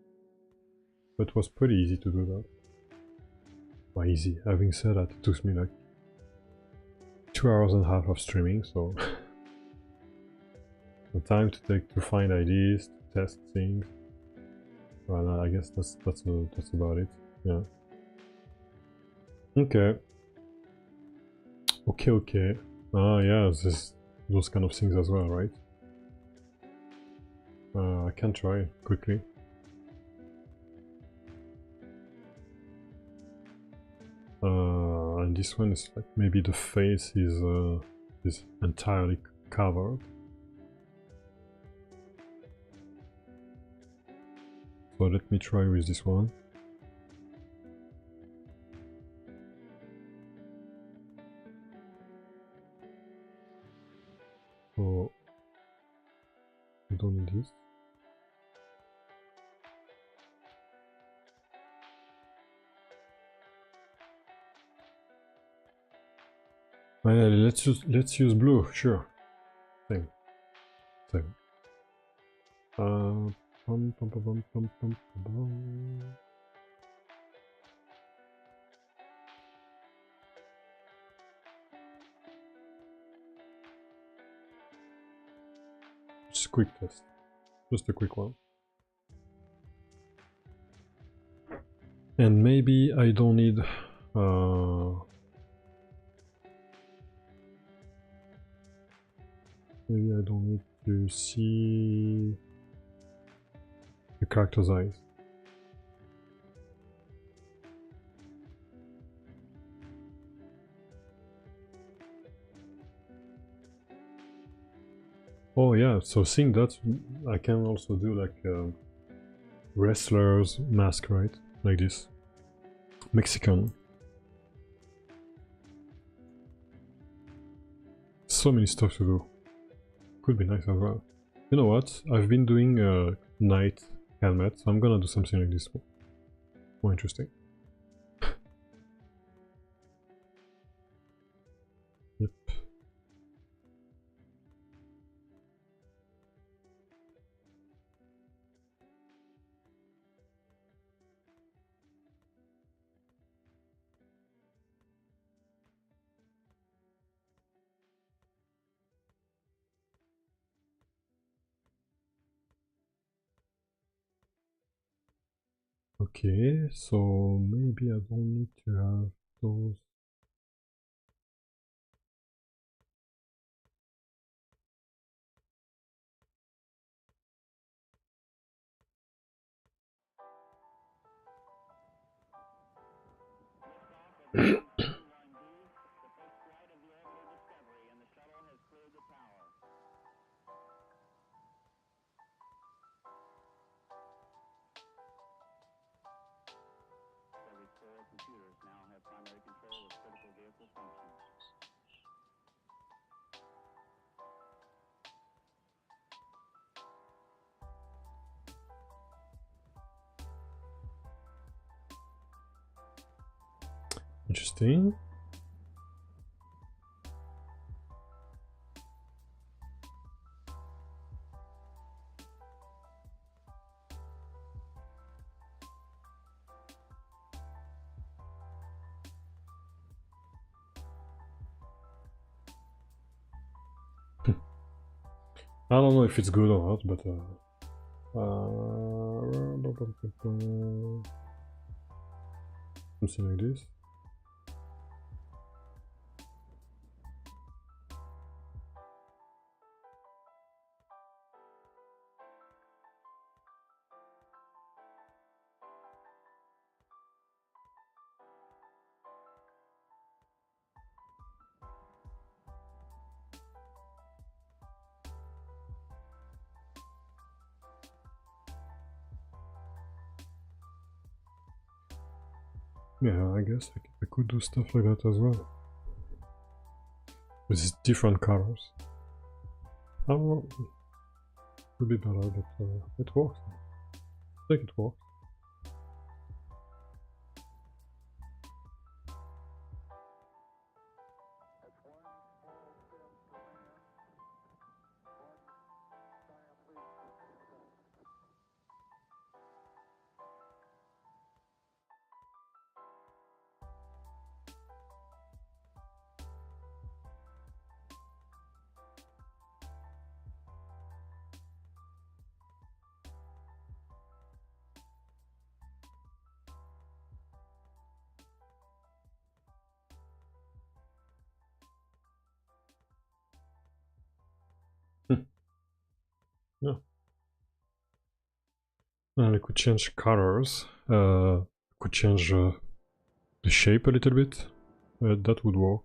But it was pretty easy to do that. Well, easy. Having said that, it took me like 2 hours and a half of streaming, so the time to take to find ideas, to test things. Well, I guess that's about it. Yeah. Okay. Okay. Ah, yeah. There's those kind of things as well, right? I can try quickly. And this one is like maybe the face is entirely covered. So let me try with this one. So I don't need this. Let's use blue, sure. Same. Pum, pum, pum, pum, pum, pum, pum. Just a quick test. Just a quick one. And maybe I don't need maybe I don't need to see the character's eyes. Oh yeah, so seeing that, I can also do like wrestler's mask, right? Like this. Mexican. So many stuff to do. Could be nice as well. You know what? I've been doing a knight helmet, so I'm gonna do something like this. More interesting. Yep. Okay, so maybe I don't need to have those. Interesting. I don't know if it's good or not, but something like this. Yeah, I guess I could do stuff like that as well. With these different colors. I don't know. It would be better, but it works. I think it works. Yeah. And I could change colors. Could change the shape a little bit. That would work.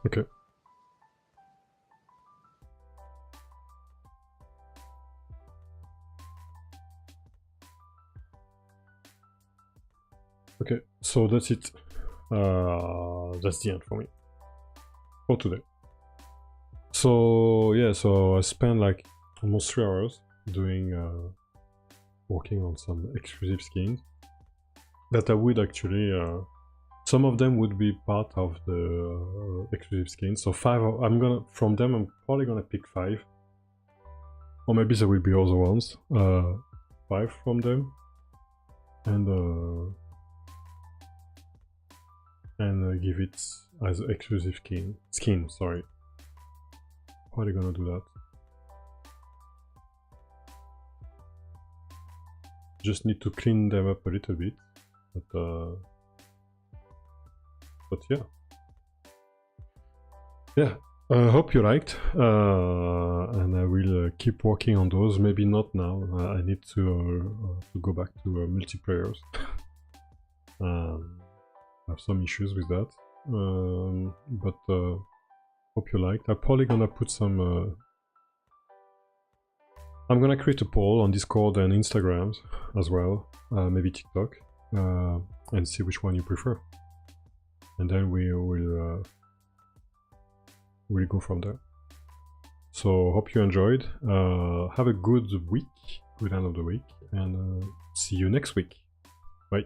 Okay. Okay, so that's it. That's the end for me for today. So yeah, so I spent like almost 3 hours doing working on some exclusive skins that I would actually some of them would be part of the exclusive skins. So 5 I'm probably gonna pick 5, or maybe there will be other ones. 5 from them, and give it as exclusive skin. Sorry, probably gonna do that. Just need to clean them up a little bit, but yeah. I hope you liked, and I will keep working on those. Maybe not now. I need to go back to multiplayers. I have some issues with that, but hope you liked. I'm probably gonna put some. I'm gonna create a poll on Discord and Instagram as well, maybe TikTok, and see which one you prefer, and then we'll go from there. So hope you enjoyed. Have a good week, good end of the week, and see you next week. Bye.